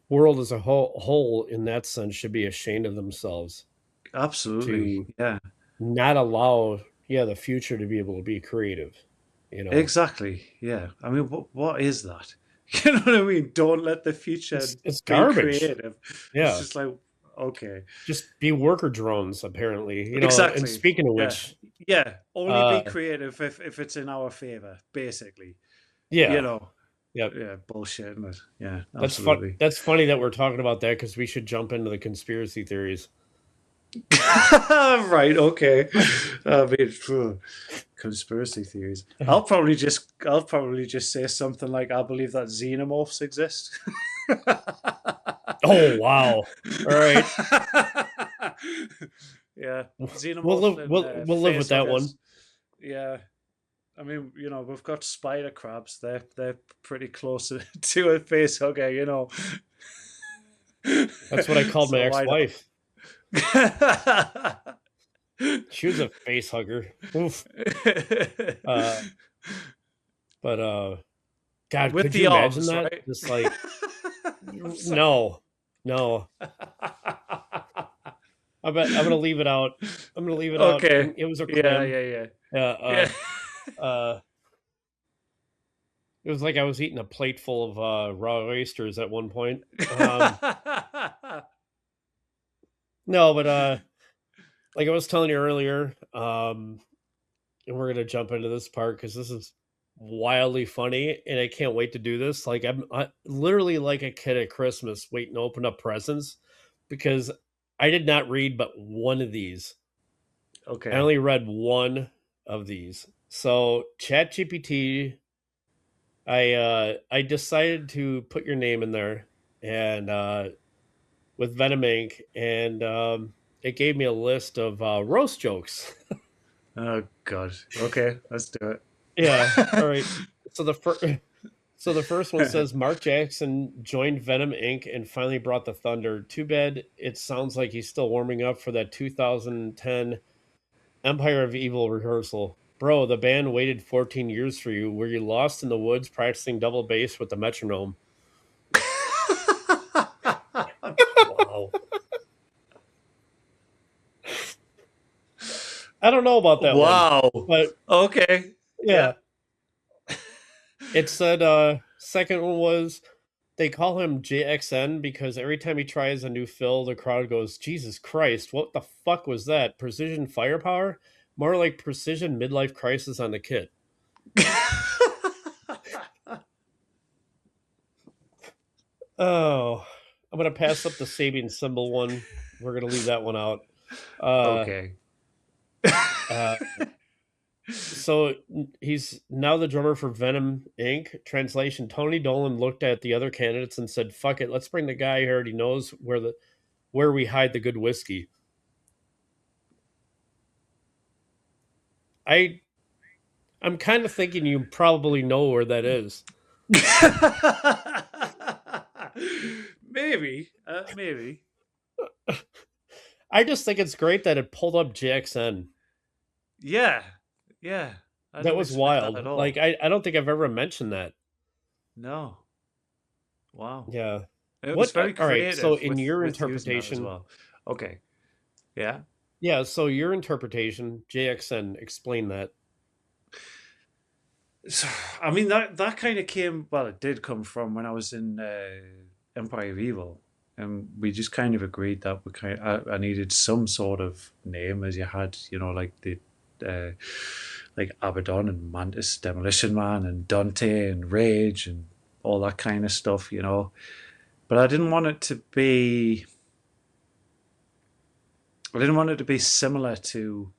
world as a whole in that sense should be ashamed of themselves absolutely. to Yeah, not allow, the future to be able to be creative, you know. exactly. Yeah. I mean, what is that? You know what I mean? Don't let the future It's be garbage. creative. It's Yeah. just like, okay. Just be worker drones apparently. And Exactly. speaking of Yeah. which, Yeah. Only be uh creative if it's in our favor, basically. You yeah. know. Yep. Yeah, bullshit, isn't it? Yeah, That's fun. absolutely. That's funny that we're talking about that because we should jump into the conspiracy theories. Right, okay. I mean, conspiracy theories. I'll probably just say something like, I believe that xenomorphs exist. Oh wow. All right. Yeah, We'll xenomorphs live and we'll live with face that one. huggers. Yeah, I mean, we've got spider crabs. They're pretty close to a face hugger, That's what I called my So why ex-wife. not? She was a face hugger. Oof. Uh but God, With could you the imagine arms, that? right? Just like, I'm sorry. no. No. I'm gonna leave it out. I'm gonna leave it out. Okay. And it was a Yeah, clam. yeah, yeah. Yeah, Yeah. uh it was like I was eating a plate full of raw oysters at one point. No, but like I was telling you earlier, and we're gonna jump into this part because this is wildly funny, and I can't wait to do this. Like I literally like a kid at Christmas waiting to open up presents because I did not read but one of these. I Okay. only read one of these. So ChatGPT, I decided to put your name in there and with Venom Inc. and it gave me a list of roast jokes. Oh God. Okay, let's do Yeah. All right. it. So the first so the first one says Mark Jackson joined Venom Inc. and finally brought the thunder. Too bad it sounds like he's still warming up for that 2010 Empire of Evil rehearsal. Bro, the band waited 14 years for you. Were you lost in the woods practicing double bass with the metronome? Wow. I don't know about that one, Wow. but Okay. Yeah. yeah. It said second one was they call him JXN because every time he tries a new fill, the crowd goes, Jesus Christ, what the fuck was that? Precision firepower? More like precision midlife crisis on the kid. Oh, I'm gonna pass up the Sabian symbol one. We're gonna leave that one out. Uh, Okay. uh, so he's now the drummer for Venom Inc. Translation: Tony Dolan looked at the other candidates and said, "Fuck it, let's bring the guy who already knows where we hide the good whiskey." I I'm kind of thinking you probably know where that is. Maybe. Maybe. I just think it's great that it pulled up JXN. Yeah. Yeah. I That don't was expect that at wild. Like all. I don't think I've ever mentioned that. No. Wow. Yeah. It was What? very All right. So creative in your with using that as interpretation, well. Okay. Yeah. yeah. So your interpretation, JXN, explain that. So, I mean that kind of came. Well, it did come from when I was in Empire of Evil, and we just kind of agreed that I needed some sort of name, as you had, like the uh, like Abaddon and Mantis, Demolition Man, and Dante and Rage and all that kind of stuff. But I didn't want it to be. I didn't want it to be similar to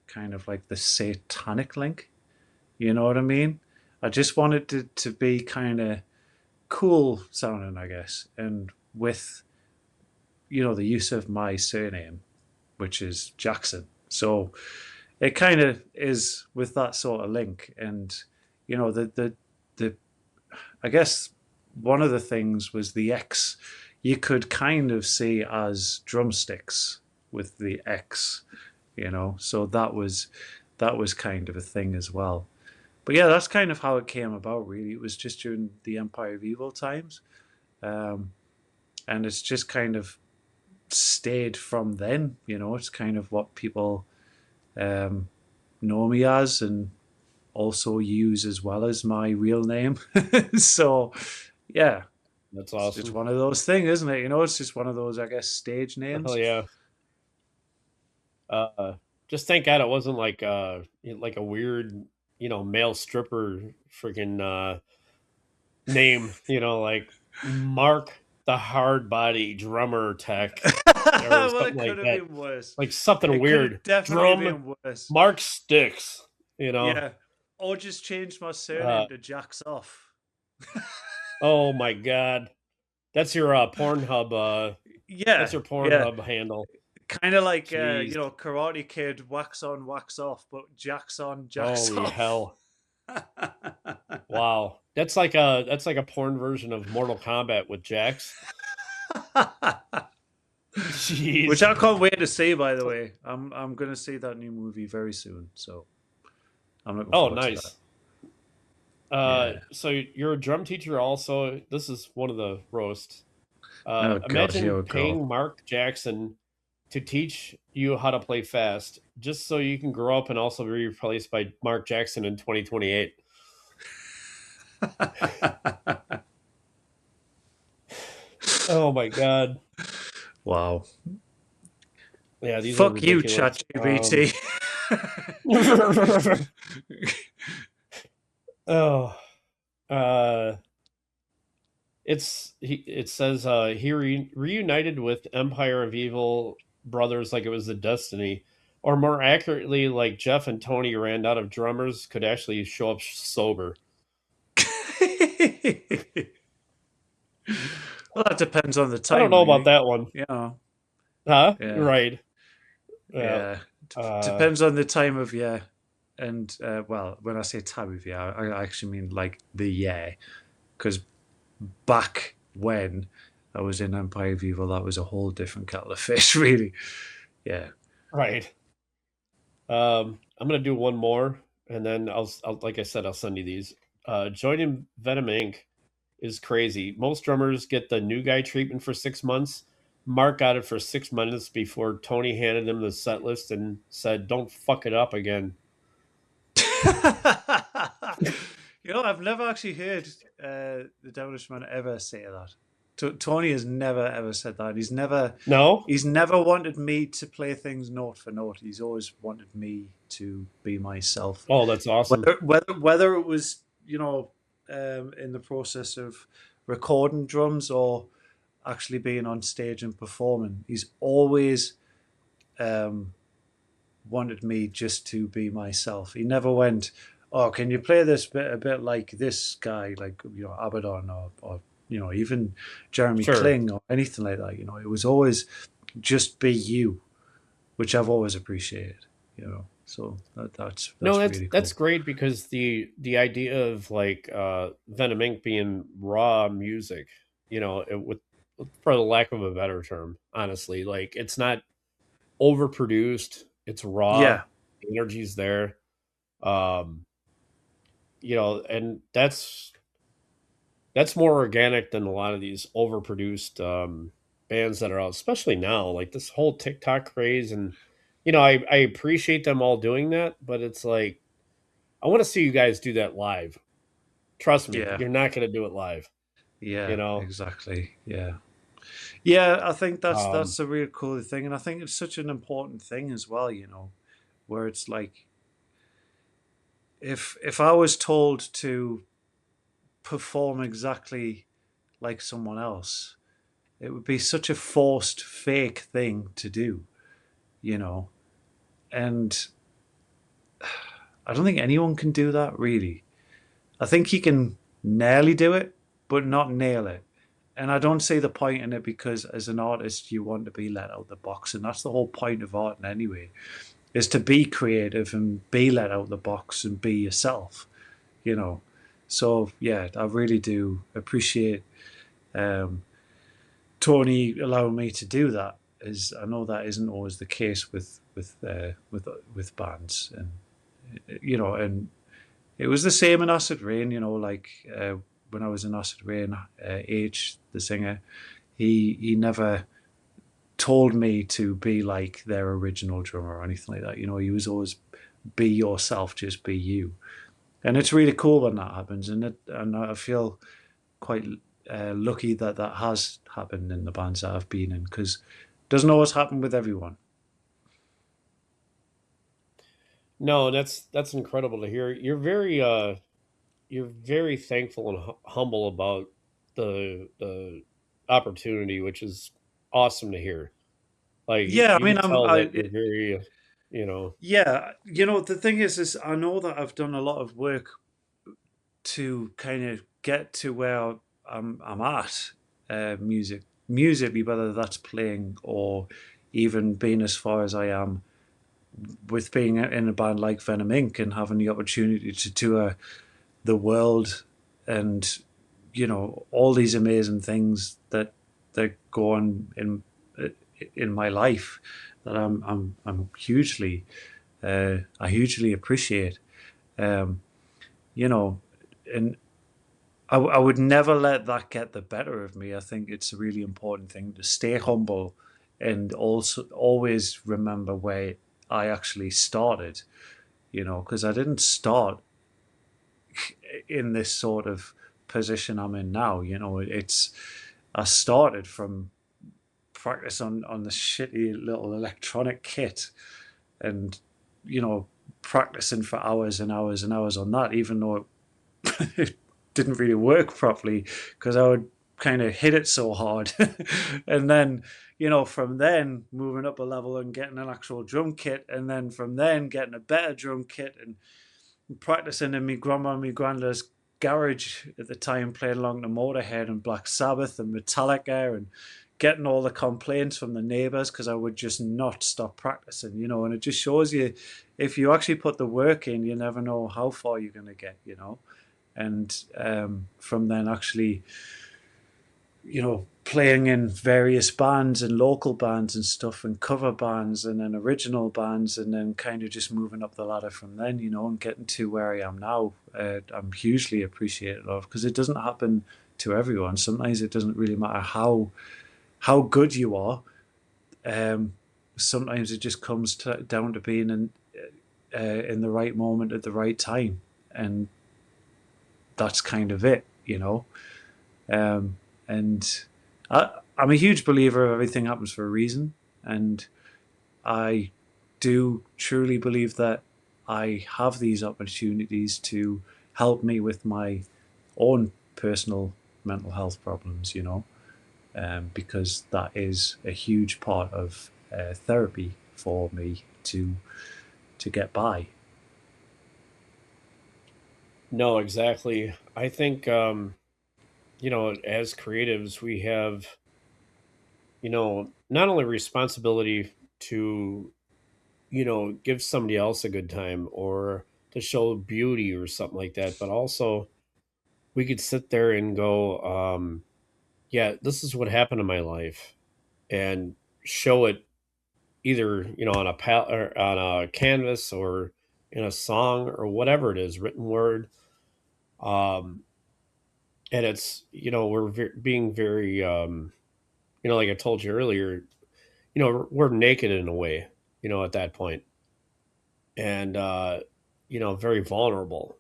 kind of like the Satanic Link. You know what I mean? I just wanted it to be kind of cool sounding, I guess, and with the use of my surname, which is Jackson. So it kind of is with that sort of link, and the I guess one of the things was the X. You could kind of see as drumsticks with the X. So that was kind of a thing as well. But yeah, that's kind of how it came about. Really, it was just during the Empire of Evil times, um, and it's just kind of stayed from then. It's kind of what people um, know me as, and also use as well as my real name. So yeah, That's it's just awesome. one of those things, isn't it? It's just one of those, I guess, stage Hell names. yeah. Uh, just thank God it wasn't like a weird, male stripper freaking name, like Mark the hard body drummer tech or Well, something it could like have that. been worse. Like something It could have weird. definitely Drum been worse. Mark Sticks. Yeah. Or just changed my Uh surname to Jacks Off. oh my god. That's your Pornhub that's Yeah, your yeah. Pornhub handle. Kind of like Jeez. Karate Kid, wax on, wax off, but Jacks on, Jacks Holy off. hell. Wow. That's like a porn version of Mortal Kombat with Jax. Which Jeez. I can't wait to see. By the way, I'm gonna see that new movie very soon, so I'm looking Oh, forward to that. nice. Yeah. So you're a drum teacher also. This is one of the roasts. Oh God, here Imagine we go. paying Mark Jackson to teach you how to play fast, just so you can grow up and also be replaced by Mark Jackson in 2028. Oh my god. Wow. Yeah, these are Fuck you, ridiculous. ChatGPT. Oh, uh, it says he reunited with Empire of Evil brothers like it was a destiny, or more accurately, like Jeff and Tony ran out of drummers, could actually show up sober. Well, that depends on the I don't know time, about really. that one, Yeah, huh? You're yeah, right. Yeah. yeah. Uh, Depends on the time of year. And well, when I say time of year, I actually mean like the year. Because back when I was in Empire of Evil, that was a whole different kettle of fish, really. Yeah. right. I'm gonna do one more, and then I'll like I said, I'll send you these. Joining Venom Inc. is crazy. Most drummers get the new guy treatment for 6 months. Mark got it for 6 months before Tony handed him the set list and said, "Don't fuck it up again." I've never actually heard the Devilish Man ever say that. Tony has never ever said that. No. He's never wanted me to play things note for note. He's always wanted me to be myself. Oh, that's awesome. Whether it was in the process of recording drums or actually being on stage and performing, he's always um, wanted me just to be myself. He never went, "Oh, can you play this bit a bit like this guy, like Abaddon or even Jeremy Sure. Kling or anything like that." It was always just be you, which I've always appreciated. So No, that's that's really that's cool. great because the idea of like Venom Inc. being raw music, with for the lack of a better term, honestly, like it's not overproduced. It's raw. Yeah, The energy's there. Um, and that's more organic than a lot of these overproduced bands that are out, especially now. Like this whole TikTok craze, and I appreciate them all doing that, but it's like I want to see you guys do that live. Trust me, yeah, you're not going to do it live. You yeah, know, exactly. Yeah, yeah. I think um, that's a real cool thing, and I think it's such an important thing as well. Where it's like if I was told to perform exactly like someone else, it would be such a forced, fake thing to do, you know. And I don't think anyone can do that really. I think you can nearly do it, but not nail it. And I don't see the point in it because as an artist, you want to be let out of the box, and that's the whole point of art anyway, is to be creative and be let out of the box and be yourself, you know. So yeah, I really do appreciate um, Tony allowing me to do that. Is I know that isn't always the case with bands, and and it was the same in Acid Rain. Like when I was in Acid Rain, H the singer, he never told me to be like their original drummer or anything like that. He was always be yourself, just be you, and it's really cool when that happens. And I feel quite lucky that that has happened in the bands that I've been in because it doesn't always happen with everyone. no, that's incredible to hear. You're very thankful and humble about the opportunity, which is awesome to hear. Like Yeah, I you mean, could tell that you're very, yeah, the thing is I know that I've done a lot of work to kind of get to where I'm at, musically, whether that's playing or even being as far as I am with being in a band like Venom Inc. and having the opportunity to tour the world and all these amazing things that go on in my life that I'm hugely I hugely appreciate. Um, you know, and I would never let that get the better of me. I think it's a really important thing to stay humble and also always remember where I actually started. Because I didn't start in this sort of position I'm in now. It's I started practice on the shitty little electronic kit, and you know, practicing for hours and hours and hours on that, even though it didn't really work properly because I would kind of hit it so hard. And then, you know, from then moving up a level and getting an actual drum kit, and then from then getting a better drum kit and practicing in my grandma and my granddad's garage at the time, playing along to Motorhead and Black Sabbath and Metallica, and getting all the complaints from the neighbors because I would just not stop practicing, you know. And it just shows you, if you actually put the work in, you never know how far you're going to get, you know. And from then actually, you know, playing in various bands and local bands and stuff, and cover bands and then original bands, and then kind of just moving up the ladder from then, you know, and getting to where I am now. I'm hugely appreciative of, because it doesn't happen to everyone. Sometimes it doesn't really matter how good you are. Sometimes it just comes down to being in the right moment at the right time, and that's kind of it, you know. And I'm a huge believer of everything happens for a reason, and I do truly believe that I have these opportunities to help me with my own personal mental health problems, you know, because that is a huge part of therapy for me to get by. No, exactly. I think as creatives, we have, not only responsibility to, give somebody else a good time or to show beauty or something like that, but also we could sit there and go, yeah, this is what happened in my life, and show it either, on or on a canvas or in a song or whatever it is, written word. Um, and it's, we're being very, like I told you earlier, we're naked in a way, at that point, and very vulnerable.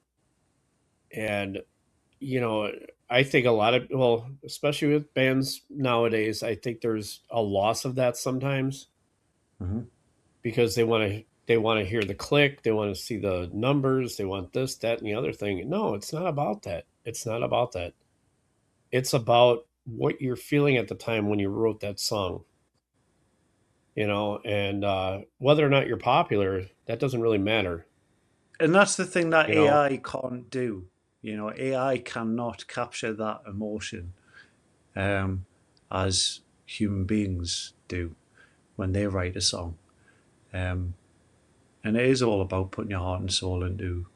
And I think a lot of, well, especially with bands nowadays, I think there's a loss of that sometimes, Mm-hmm. because they want to hear the click, they want to see the numbers, they want this, that, and the other thing. No, it's not about that. It's not about that. It's about what you're feeling at the time when you wrote that song. And whether or not you're popular, that doesn't really matter. And that's the thing that You know, AI can't do. You know, AI cannot capture that emotion um, as human beings do when they write a song. Um, and it is all about putting your heart and soul into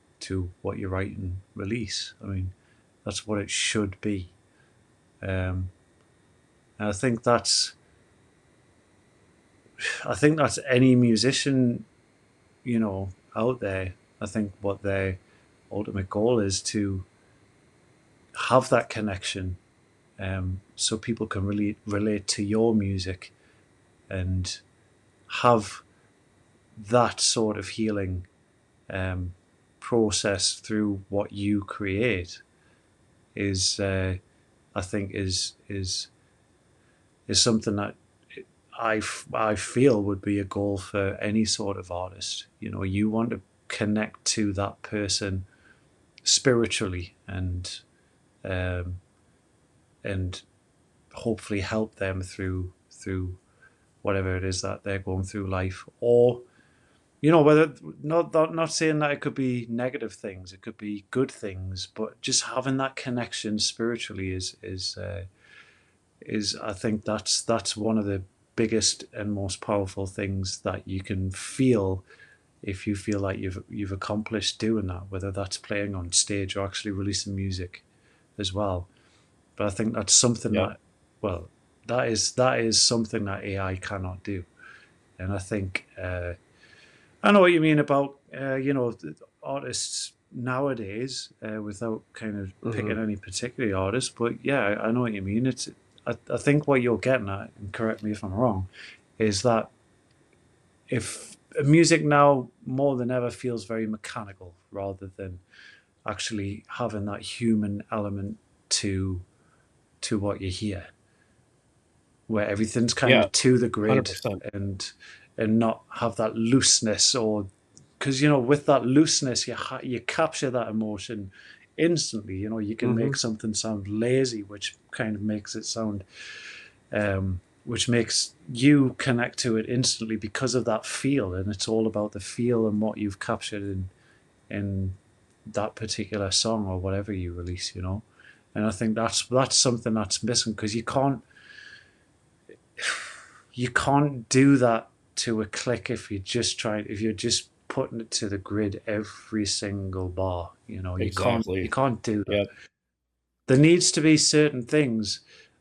what you write and release. I mean, that's what it should be. And I think that's any musician, you know, out there. I think what their ultimate goal is to have that connection, so people can really relate to your music and have that sort of healing um, process through what you create is I think is something that I feel would be a goal for any sort of artist. You know, you want to connect to that person spiritually, um, and hopefully help them through whatever it is that they're going through life. Or, you know, whether not saying that it could be negative things, it could be good things, but just having that connection spiritually is I think that's one of the biggest and most powerful things that you can feel if you feel like you've accomplished doing that, whether that's playing on stage or actually releasing music as well. But I think that's something yep. that, well, that is something that AI cannot do. And I think I know what you mean about artists nowadays, without kind of Hmm. picking any particular artist. But yeah, I know what you mean. I think what you're getting at, and correct me if I'm wrong, is that if music now more than ever feels very mechanical rather than actually having that human element to what you hear. where everything's kind Yeah, of to the grid 100%. and not have that looseness, or because with that looseness you capture that emotion instantly. You can make Mhm. something sound lazy, which kind of makes it sound which makes you connect to it instantly because of that feel, and it's all about the feel and what you've captured in that particular song or whatever you release. And I think that's something that's missing, because you can't do that to a click if you're just putting it to the grid every single bar. You Exactly. can't do that. Yep. There needs to be certain things.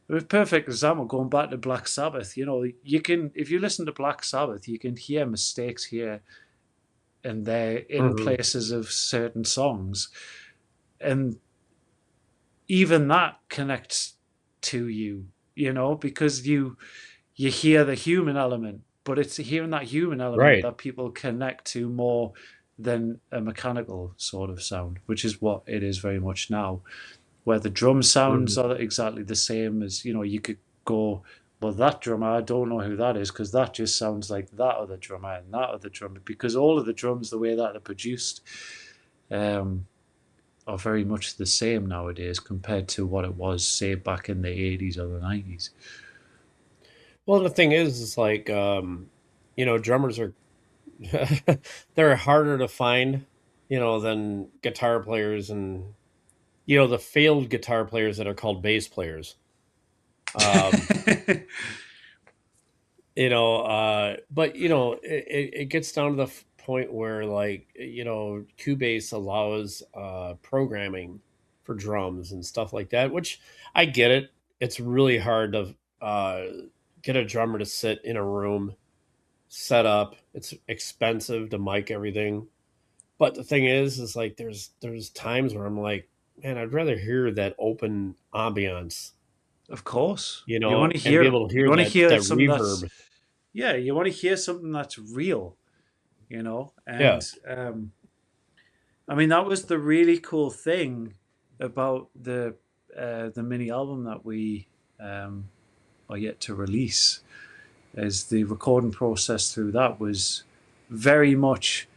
A perfect example, going back to Black Sabbath, you can, if you listen to Black Sabbath, you can hear mistakes here and there in Mhm. places of certain songs. And even that connects to you, because you hear the human element, but it's hearing that human element Right. that people connect to more than a mechanical sort of sound, which is what it is very much now, where the drum sounds Mhm. are exactly the same as, you could go, well, that drummer, I don't know who that is, because that just sounds like that other drummer and that other drummer, because all of the drums, the way that they're produced, um, are very much the same nowadays compared to what it was, say, back in the 80s or the 90s. Well, the thing is like, drummers are they're harder to find, than guitar players and, the failed guitar players that are called bass players. Um, but it gets down to the point where, like, Cubase allows programming for drums and stuff like that, which I get it. It's really hard to uh, get a drummer to sit in a room, set up. It's expensive to mic everything. But the thing is like there's times where I'm like, man, I'd rather hear that open ambiance, Of course, you want to and be hear able to you hear want to hear that something that's reverb. yeah, you want to hear something that's real. Yeah. And I mean, that was the really cool thing about the mini album that we um, are yet to release, is the recording process through that was very much,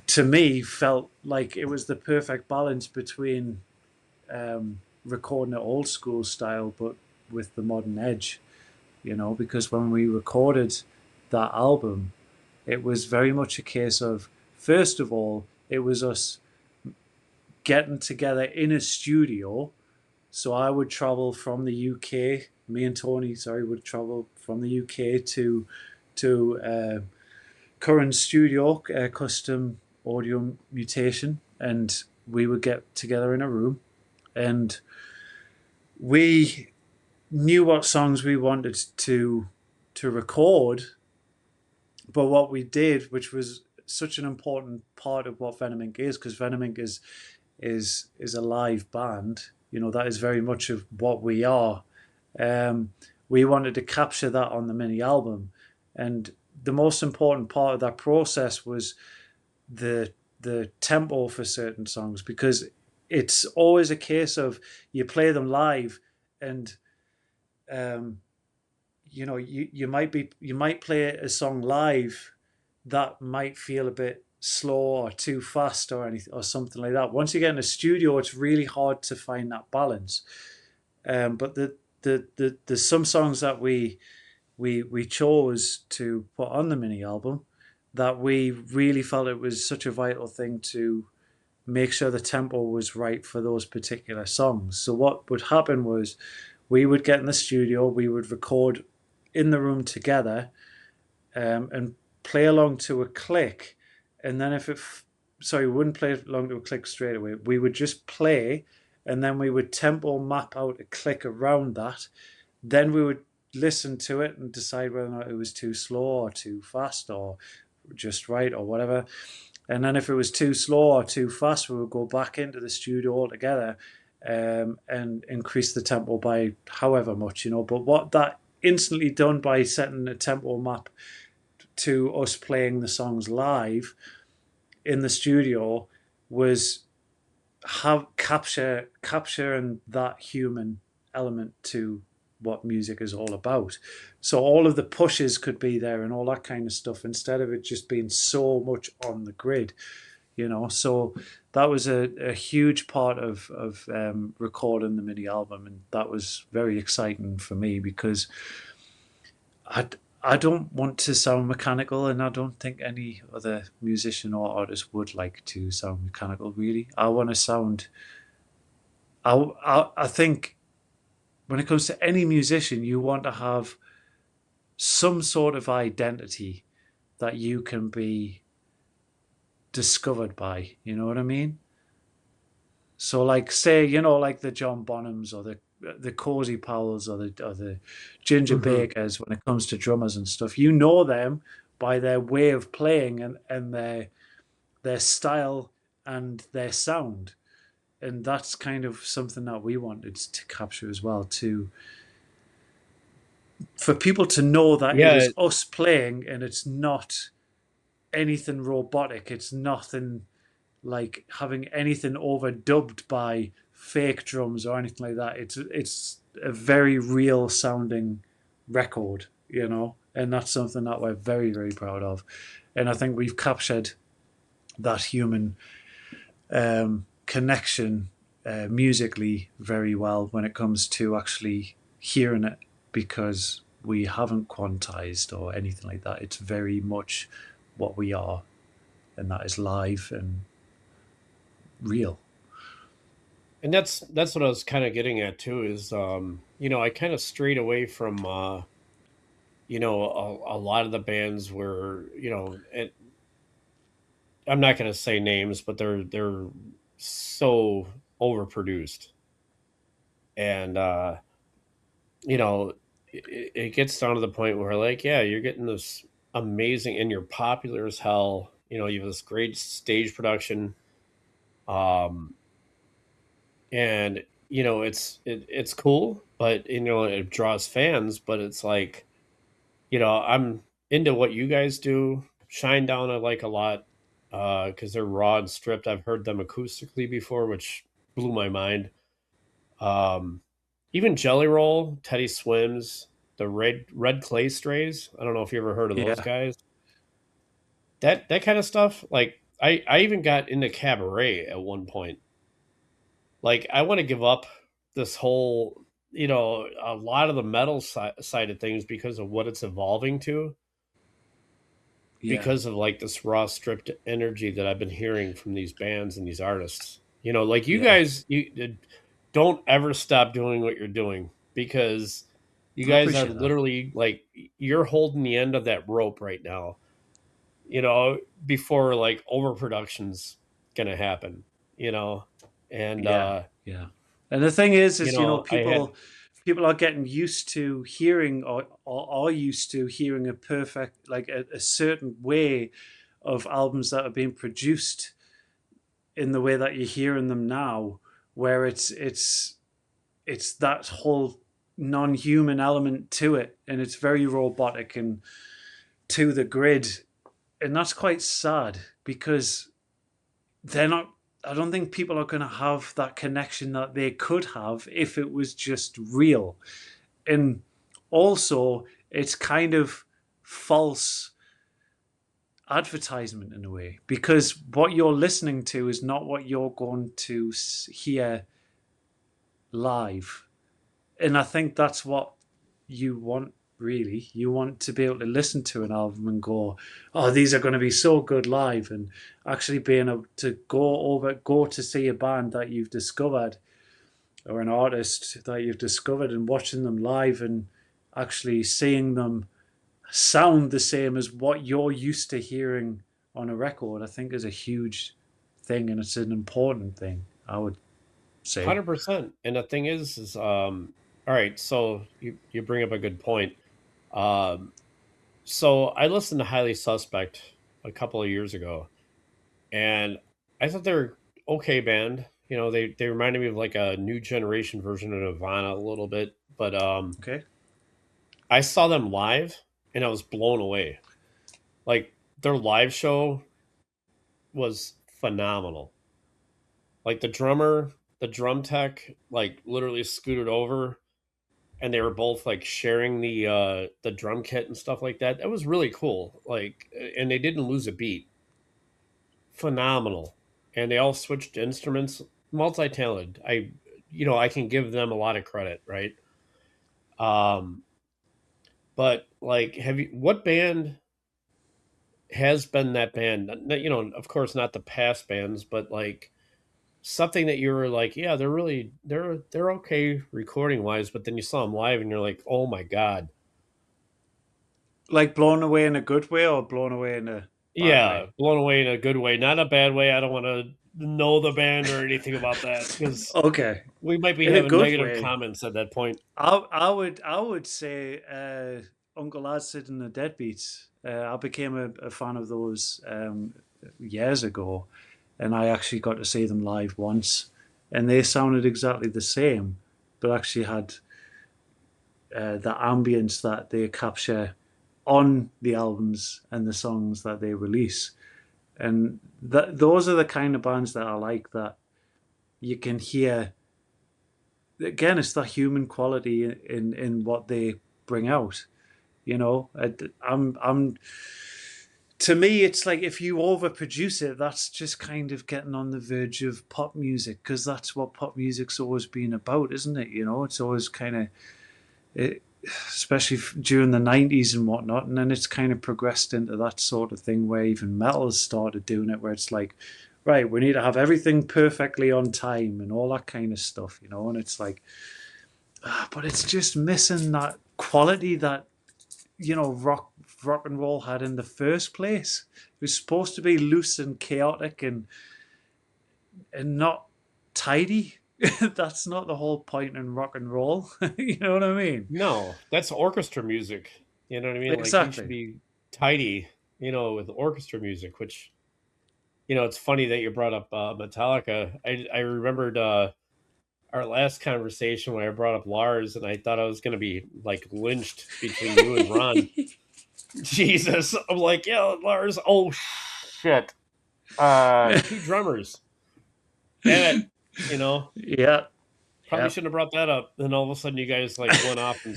to me, felt like it was the perfect balance between recording it old school style but with the modern edge. Because when we recorded that album, it was very much a case of, first of all, it was us getting together in a studio. So I would travel from the UK. Me and Tony, sorry, would travel from the UK to current studio, custom audio mutation, and we would get together in a room, and we knew what songs we wanted to record. But what we did, which was such an important part of what Venom Inc is, because Venom Inc is a live band. That is very much of what we are. Um, we wanted to capture that on the mini album, and the most important part of that process was the tempo for certain songs, because it's always a case of you play them live, and um, you might play a song live that might feel a bit slow or too fast or anything or something like that. Once you get in a studio, it's really hard to find that balance. But the some songs that we chose to put on the mini album, that we really felt it was such a vital thing to make sure the tempo was right for those particular songs. So what would happen was, we would get in the studio, we would record in the room together, and play along to a click. And then sorry, we wouldn't play along to a click straight away. We would just play, and then we would tempo map out a click around that. Then we would listen to it and decide whether or not it was too slow or too fast or just right or whatever. And then if it was too slow or too fast, we would go back into the studio altogether, and increase the tempo by however much. But what that instantly done by setting a tempo map to us playing the songs live in the studio was capturing that human element to what music is all about. So all of the pushes could be there and all that kind of stuff instead of it just being so much on the grid, you know. So that was a huge part of recording the mini album, and that was very exciting for me because I I don't want to sound mechanical, and I don't think any other musician or artist would like to sound mechanical. Really, I want to sound. I think when it comes to any musician, you want to have some sort of identity that you can be discovered by. You know what I mean? So, like, say, you know, like the John Bonhams or the Cozy Powells or the Ginger Hmm. Bakers. When it comes to drummers and stuff, you know them by their way of playing and their style and their sound, and that's kind of something that we wanted to capture as well. To For people to know that it Yeah, is us playing and it's not anything robotic. It's nothing like having anything overdubbed by fake drums or anything like that. It's a very real sounding record, you know, and that's something that we're very, very proud of. And I think we've captured that human connection musically very well when it comes to actually hearing it, because we haven't quantized or anything like that. It's very much what we are, and that is live and real. and that's what I was kind of getting at too. Is I kind of strayed away from a lot of the bands where I'm not going to say names, but they're so overproduced, and it gets down to the point where like, yeah, you're getting this amazing, and you're popular as hell. You have this great stage production, um, and it's cool, but it draws fans, but it's like, I'm into what you guys do. Shine Down I like a lot because they're raw and stripped. I've heard them acoustically before, which blew my mind. Um, Even Jelly Roll, Teddy Swims, the Red Clay Strays. I don't know if you ever heard of those Yeah, guys. That kind of stuff. Like I even got into cabaret at one point. Like I want to give up this whole a lot of the metal side of things because of what it's evolving to, yeah, because of like this raw stripped energy that I've been hearing from these bands and these artists. Like you yeah. guys, you don't ever stop doing what you're doing, because you I guys are appreciate that. literally like you're holding the end of that rope right now, you know, before like overproduction's gonna happen, you know. And Yeah, yeah. And the thing is, you know, I had people are getting used to hearing or are used to hearing a perfect, like a certain way of albums that are being produced in the way that you're hearing them now, where it's that whole non-human element to it, and it's very robotic and to the grid, and that's quite sad because they're not. I don't think people are going to have that connection that they could have if it was just real. And also, it's kind of false advertisement in a way, because what you're listening to is not what you're going to hear live. And I think that's what you want, really. You want to be able to listen to an album and go, oh, these are going to be so good live, and actually being able to go to see a band that you've discovered or an artist that you've discovered and watching them live and actually seeing them sound the same as what you're used to hearing on a record. I think is a huge thing, and it's an important thing, I would say. 100%. And the thing is all right, so you bring up a good point. Um so I listened to Highly Suspect a couple of years ago, and I thought they were okay band. They reminded me of like a new generation version of Nirvana a little bit, but Okay. I saw them live and I was blown away. Like their live show was phenomenal. Like the drummer, the drum tech, like literally scooted over. and they were both like sharing the drum kit and stuff like that. That was really cool. Like, and they didn't lose a beat. Phenomenal. And they all switched instruments, multi-talented. I can give them a lot of credit, right? Um, but like, what band has been that band? Of course, not the past bands, but like something that you were like, yeah, they're okay recording wise, but then you saw them live and you're like, oh my god, Like blown away in a good way or blown away in a bad yeah, way? blown away in a good way, not a bad way. I don't want to know the band or anything about that because Okay, we might be in a having good negative way. comments at that point. I would say Uncle Acid and the Deadbeats. I became a fan of those years ago, and I actually got to see them live once, and they sounded exactly the same, but actually had the ambience that they capture on the albums and the songs that they release. And those are the kind of bands that I like, that you can hear. Again, it's that human quality in what they bring out. You know, I'm to me, it's like if you overproduce it, that's just kind of getting on the verge of pop music, because that's what pop music's always been about, isn't it? You know, it's always kind of, it, especially during the 90s and whatnot, and then it's kind of progressed into that sort of thing where even metal has started doing it, where it's like, right, we need to have everything perfectly on time and all that kind of stuff, you know, and it's like, but it's just missing that quality that, rock and roll had in the first place. It was supposed to be loose and chaotic and not tidy. That's not the whole point in rock and roll. You know what I mean? No, that's orchestra music. You know what I mean? Like you should Exactly. be tidy, with orchestra music. Which it's funny that you brought up Metallica. I remembered our last conversation when I brought up Lars, and I thought I was going to be like lynched between you and Ron. Jesus, I'm like, yeah, Lars. Oh shit. Two drummers. Damn it. You know, Yeah, probably yeah. shouldn't have brought that up. Then all of a sudden, you guys like went off, and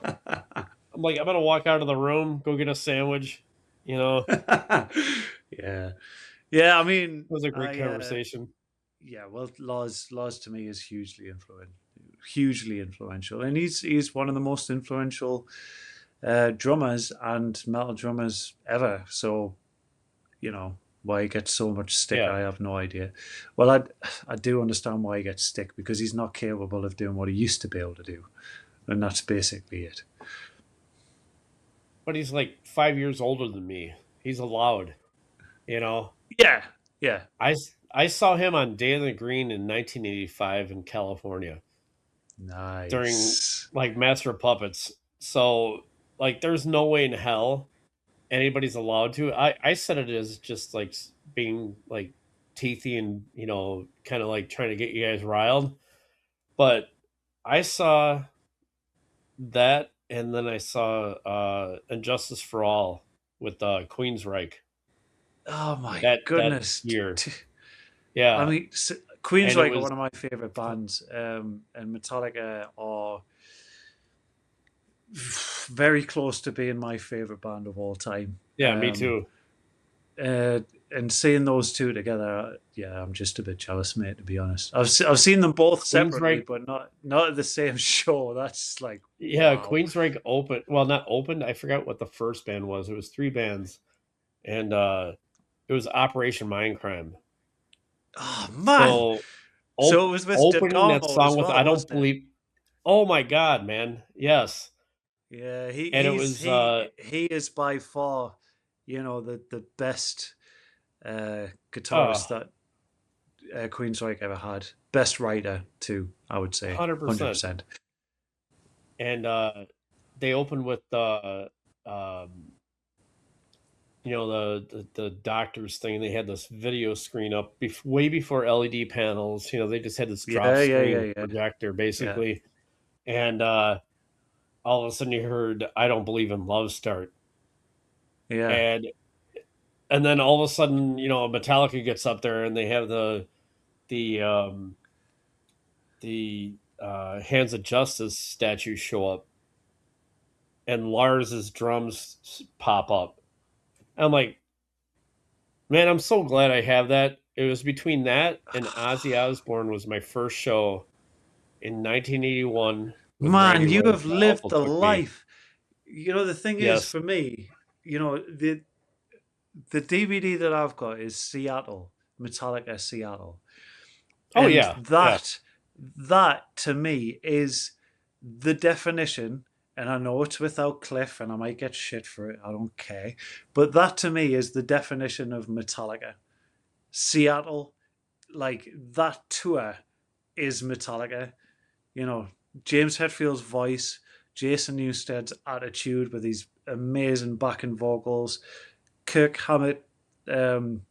I'm like, I'm gonna walk out of the room, go get a sandwich. It Yeah. Yeah, I mean, was a great I conversation. yeah, well, Laws to me is hugely influential, and he's one of the most influential drummers and metal drummers ever. So, you know, why he gets so much stick, Yeah, I have no idea. Well, I do understand why he gets stick, because he's not capable of doing what he used to be able to do, and that's basically it. but he's like 5 years older than me. He's allowed. You know, Yeah, yeah, I saw him on Day of the Green in 1985 in California during nice. like Master of Puppets. So like, there's no way in hell anybody's allowed to. I said it as just like being like teethy and kind of like trying to get you guys riled. But I saw that, and then I saw Injustice for All with Queensryche Oh my that goodness. year. I Yeah, mean, and it Queensryche are was one of my favorite bands, and Metallica are very close to being my favorite band of all time. yeah, me too. Uh, and seeing those two together, yeah, I'm just a bit jealous, mate. To be honest, I've seen them both separately, Queensryche, but not at the same show. That's like, yeah, wow. Queensryche opened. Well, not opened. I forgot what the first band was. It was three bands, and it was Operation Mindcrime. Oh man. So So it was with opening that DeGarmo song as with well, I don't wasn't it? believe. Oh my god, man! Yes, Yeah, and it was he is by far, the best uh guitarist that Queensryche ever had. Best writer too, I would say, 100%. 100%. And they opened with um the doctors thing. They had this video screen up way before LED panels. They just had this drop Yeah, yeah, screen yeah, yeah, projector yeah, basically, and all of a sudden you heard "I Don't Believe in Love" start, yeah. and then all of a sudden Metallica gets up there and they have the Hands of Justice statues show up, and Lars's drums pop up. I'm like, man, I'm so glad I have that. It was between that and Ozzy Osbourne was my first show in 1981 when Man, Randy you Rhoads, have my lived uncle, the took me. life. The thing is Yes. for me, the DVD that I've got is Seattle, Metallica Seattle. Oh And yeah, yeah. that to me is the definition, and I know it's without Cliff and I might get shit for it, I don't care. But that to me is the definition of Metallica. Seattle, like that tour is Metallica. You know, James Hetfield's voice, Jason Newsted's attitude with his amazing backing vocals, Kirk Hammett, him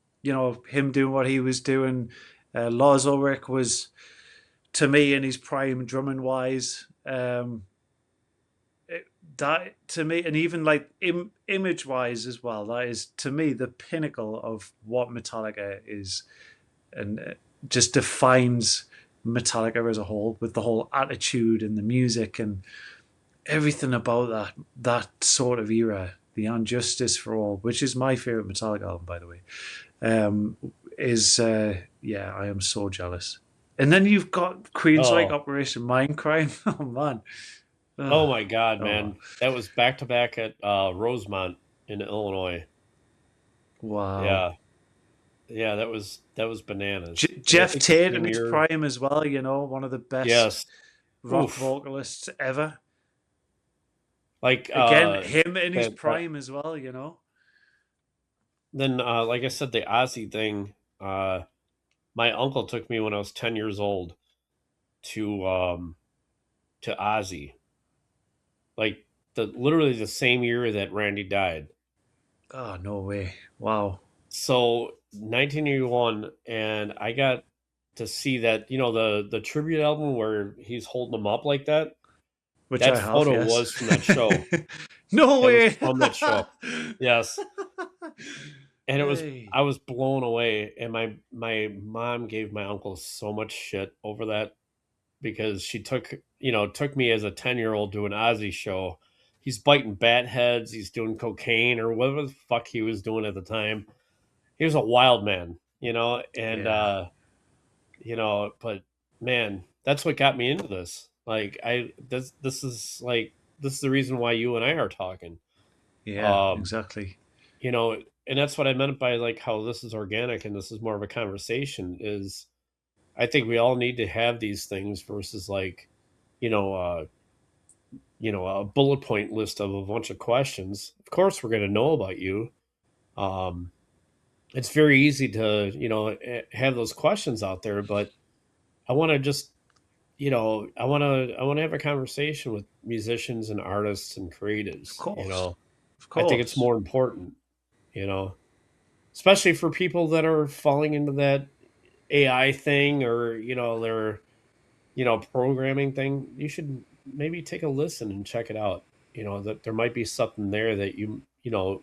doing what he was doing. Lars Ulrich was, to me, in his prime drumming wise. That to me, and even like image wise as well, that is to me the pinnacle of what Metallica is, and just defines Metallica as a whole with the whole attitude and the music and everything about that sort of era. The Unjustice for All, which is my favorite Metallica album, by the way, um, is yeah, I am so jealous. And then you've got Queensryche Oh, Operation Mindcrime. Oh man, oh oh, my God, oh man. That was back to back at Rosemont in Illinois. wow. Yeah, yeah. That was bananas. And I Jeff think the Tate in same his year. prime as well. One of the best Yes. rock Oof. vocalists ever. Like Again, him in his that. prime as well. Then like I said, the Ozzy thing. My uncle took me when I was 10 years old to Ozzy, like literally the same year that Randy died. Oh no way! Wow. So 1981, and I got to see that, the tribute album where he's holding them up like that. Which That I have, photo yes. was from that show. No That was way. from that show. Yes, and Hey. I was blown away, and my mom gave my uncle so much shit over that because she took me as a 10-year-old to an Ozzy show. He's biting bat heads, he's doing cocaine or whatever the fuck he was doing at the time. He was a wild man, and Yeah. but man, that's what got me into this. Like this is the reason why you and I are talking. Yeah. Um, Exactly. you know, and that's what I meant by like how this is organic and this is more of a conversation is I think we all need to have these things versus like, you know, uh, a bullet point list of a bunch of questions. Of course, we're going to know about you. Um, it's very easy to, have those questions out there, but I want to just, I want to have a conversation with musicians and artists and Of creatives. course. Of I think it's course. more important, you know, especially for people that are falling into that AI thing or, they're programming thing, you should maybe take a listen and check it out. That there might be something there that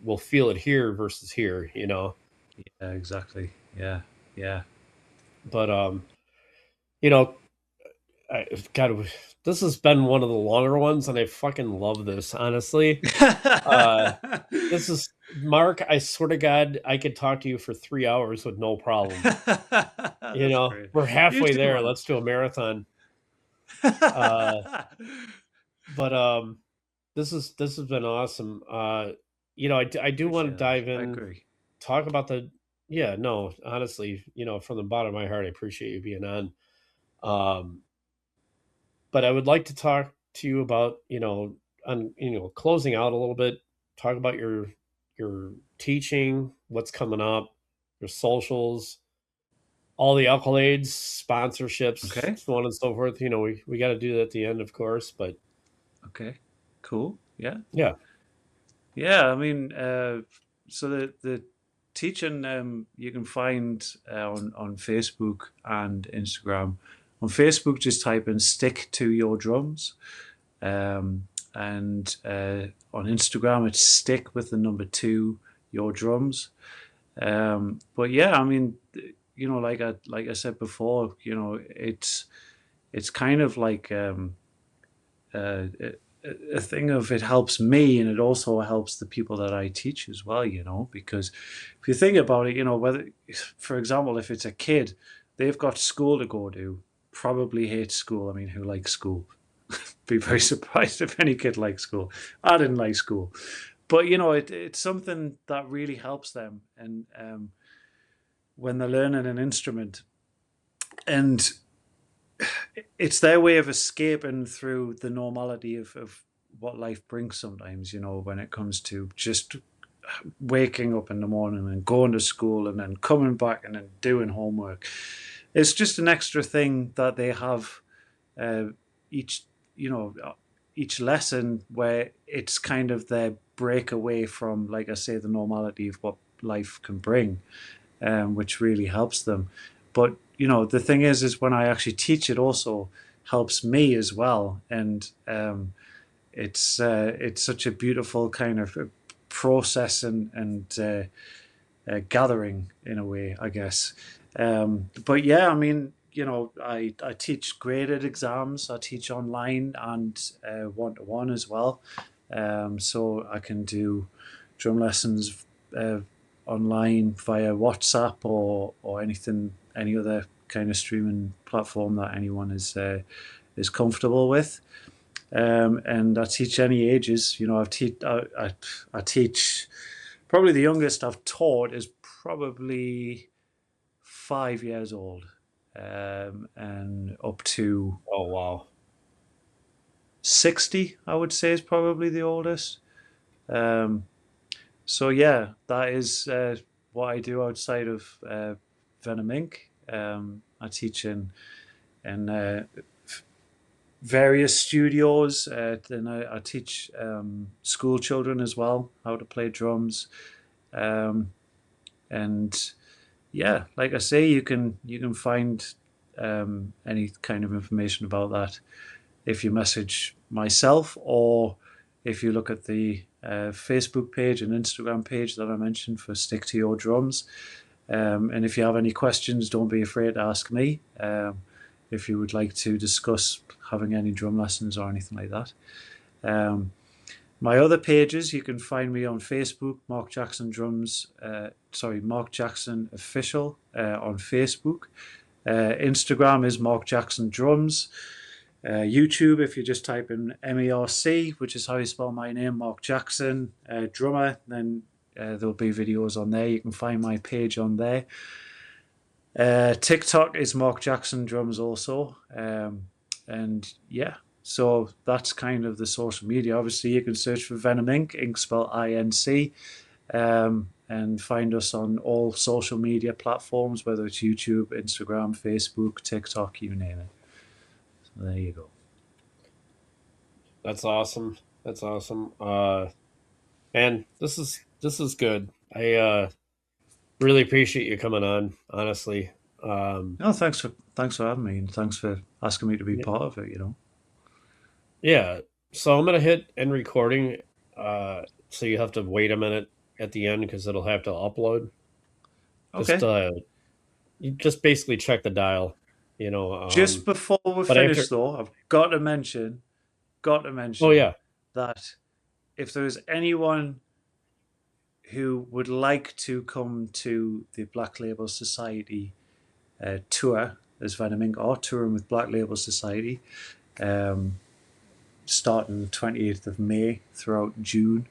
will feel it here versus here. Yeah. Exactly. Yeah. Yeah. But you know, God, this has been one of the longer ones, and I fucking love this. Honestly, uh, this is Mark. I swear to God, I could talk to you for 3 hours with no problem. That's great. We're You halfway too, there. man. Let's do a marathon. Uh, but this has been awesome. I do want to Appreciate that. dive I in, agree. talk about the yeah, no, honestly, from the bottom of my heart, I appreciate you being on. Um, but I would like to talk to you about, on closing out a little bit, talk about your teaching, what's coming up, your socials, all the accolades, sponsorships, Okay. so on and so forth. We got to do that at the end, of course, but Okay. Cool. Yeah. yeah. Yeah. I mean, so the teaching you can find on Facebook and Instagram. On Facebook, just type in "stick to your drums," and on Instagram, it's "stick with the number two your drums." But yeah, I mean, like I said before, it's it's kind of like a thing of it helps me and it also helps the people that I teach as well, because if you think about it, whether, for example, if it's a kid, they've got school to go to, probably hates school. I mean, who likes school? Be very surprised if any kid likes school. I didn't like school. But, it's something that really helps them. And when they're learning an instrument, and it's their way of escaping through the normality of what life brings sometimes, when it comes to just waking up in the morning and going to school and then coming back and then doing homework. It's just an extra thing that they have uh, each, you know, each lesson where it's kind of their break away from, like I say, the normality of what life can bring, which really helps them. But the thing is when I actually teach, it also helps me as well, and it's such a beautiful kind of process and gathering in a way, I guess. But yeah, I mean, I teach graded exams. I teach online and one to one as well. So I can do drum lessons uh, online via WhatsApp or anything, any other kind of streaming platform that anyone is comfortable with. And I teach any ages. I teach. Probably the youngest I've taught is probably 5 years old, and up to Oh wow. 60, I would say, is probably the oldest. Um, so yeah, that is what I do outside of Venom Inc. I teach in various studios. Then I teach school children as well how to play drums. Um, and yeah, like I say, you can find any kind of information about that if you message myself or if you look at the Facebook page and Instagram page that I mentioned for Stick to Your Drums. And if you have any questions, don't be afraid to ask me. If you would like to discuss having any drum lessons or anything like that. Um, my other pages, you can find me on Facebook, Mark Jackson Drums. Mark Jackson Official on Facebook. Instagram is Mark Jackson Drums. YouTube, if you just type in MERC, which is how you spell my name, Mark Jackson, drummer, then there'll be videos on there. You can find my page on there. TikTok is Mark Jackson Drums also. And yeah, so that's kind of the social media. Obviously, you can search for Venom Inc. Inc spelled INC, and find us on all social media platforms, whether it's YouTube, Instagram, Facebook, TikTok, you name it. So there you go. That's awesome. That's awesome. Man, this is good. I really appreciate you coming on, honestly. Um No, thanks for having me, and thanks for asking me to be part of it. yeah. So I'm gonna hit end recording. So you have to wait a minute at the end because it'll have to upload. Just Okay. you just basically check the dial, Just before we but finish, after though, I've got to oh mention yeah. that if there's anyone who would like to come to the Black Label Society tour as Venom Inc. or touring with Black Label Society, um, starting 28th of May throughout June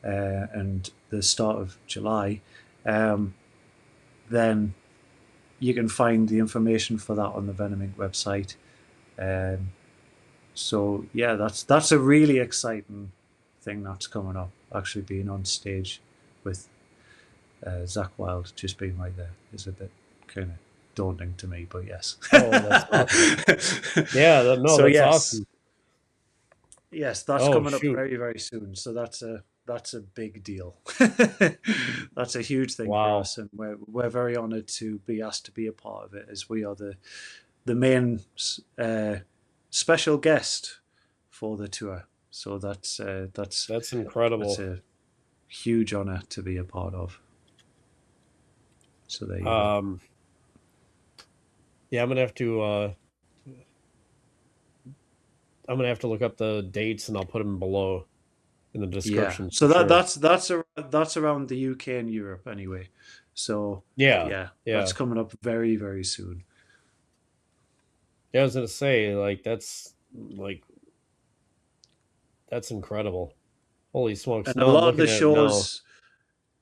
and the start of July, um, then you can find the information for that on the Venom Inc. website. Um, so yeah, that's a really exciting thing that's coming up. Actually, being on stage with Zach Wild just being right there is a bit kind of daunting to me, but yes. Oh, that's awesome. Yeah, no, So that's yes, awesome. yes, that's Oh coming up shoot. very very soon. So that's a big deal. That's a huge thing for Wow. us, and we're very honoured to be asked to be a part of it, as we are the main special guest for the tour. So That's that's incredible. a huge honour to be a part of. So there you go. Um yeah, I'm gonna have to I'm gonna have to look up the dates and I'll put them below in the Yeah. description So for sure. that's around the UK and Europe anyway. So Yeah, yeah, yeah. that's coming up very, very soon. Yeah, I was gonna say like that's incredible. Holy smokes! And a Now I'm lot of the looking at it now. shows,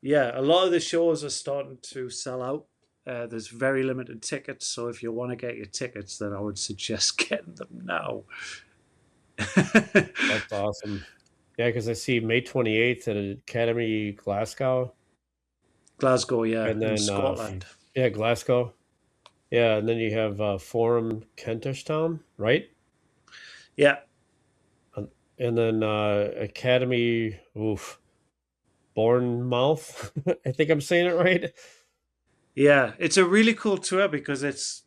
yeah, a lot of the shows are starting to sell out. There's very limited tickets, so if you want to get your tickets, then I would suggest getting them now. That's awesome. Yeah, because I see May 28th at Academy Glasgow, Glasgow, yeah, and in then Scotland. yeah, Glasgow. Yeah, and then you have Forum Kentish Town, right? Yeah, And and then Academy, oof, Bournemouth. I think I'm saying it right. yeah, it's a really cool tour because it's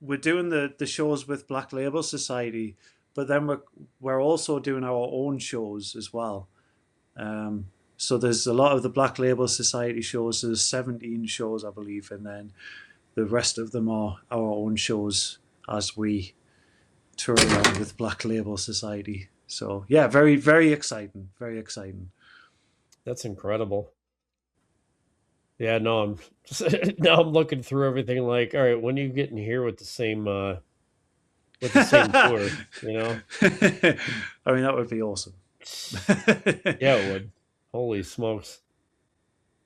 we're doing the shows with Black Label Society, but then we're also doing our own shows as well. Um, so there's a lot of the Black Label Society shows. There's 17 shows, I believe, and then the rest of them are our own shows as we tour around with Black Label Society. So yeah, very very exciting, very exciting. That's incredible. Yeah, no, I'm now I'm looking through everything like, all right, when are you getting here with the same tour, you know? I mean, that would be awesome. Yeah, it would. Holy smokes.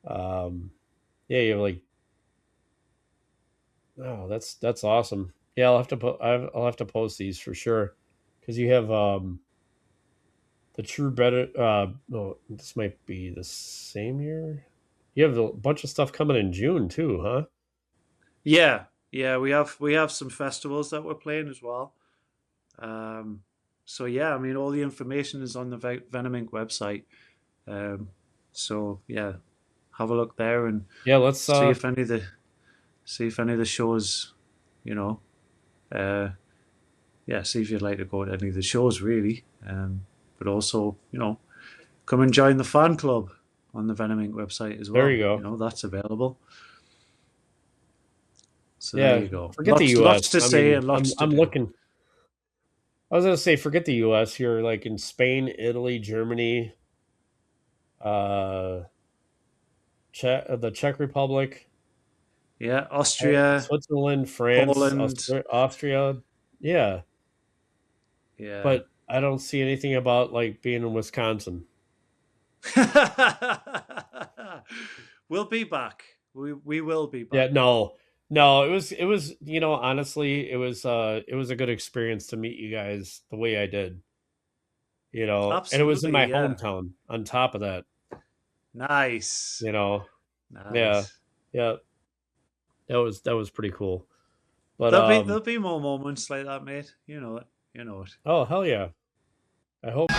Um yeah, you're like, oh, that's awesome. Yeah, I'll have to post these for sure. Because you have the True Better no, this might be the same year. You have a bunch of stuff coming in June too, huh? Yeah, yeah, we have some festivals that we're playing as well. Um, so yeah, I mean, all the information is on the Venom Inc. website. Um, so yeah, have a look there and Yeah, let's see if any of the shows, you know, uh, yeah, see if you'd like to go to any of the shows really. But also, come and join the fan club on the Venom Inc. website as there you well. go. That's available. So there Yeah, you go. forget the Lots US. to I say mean, and lots to I'm do. looking I was gonna say forget the US. You're like in Spain, Italy, Germany, uh the Czech Republic, Yeah, Austria, Switzerland, France, Poland. Austria. Yeah, Yeah. but I don't see anything about like being in Wisconsin. We'll be back. We will be Yeah, back. no. No, it was, honestly, it was a good experience to meet you guys the way I did, and it was in Absolutely, my yeah. hometown on top of that, Nice. you know. Yeah. Nice. Yeah. That was pretty cool. But There'll be more moments like that, mate. You know it. You know it. oh hell yeah. I hope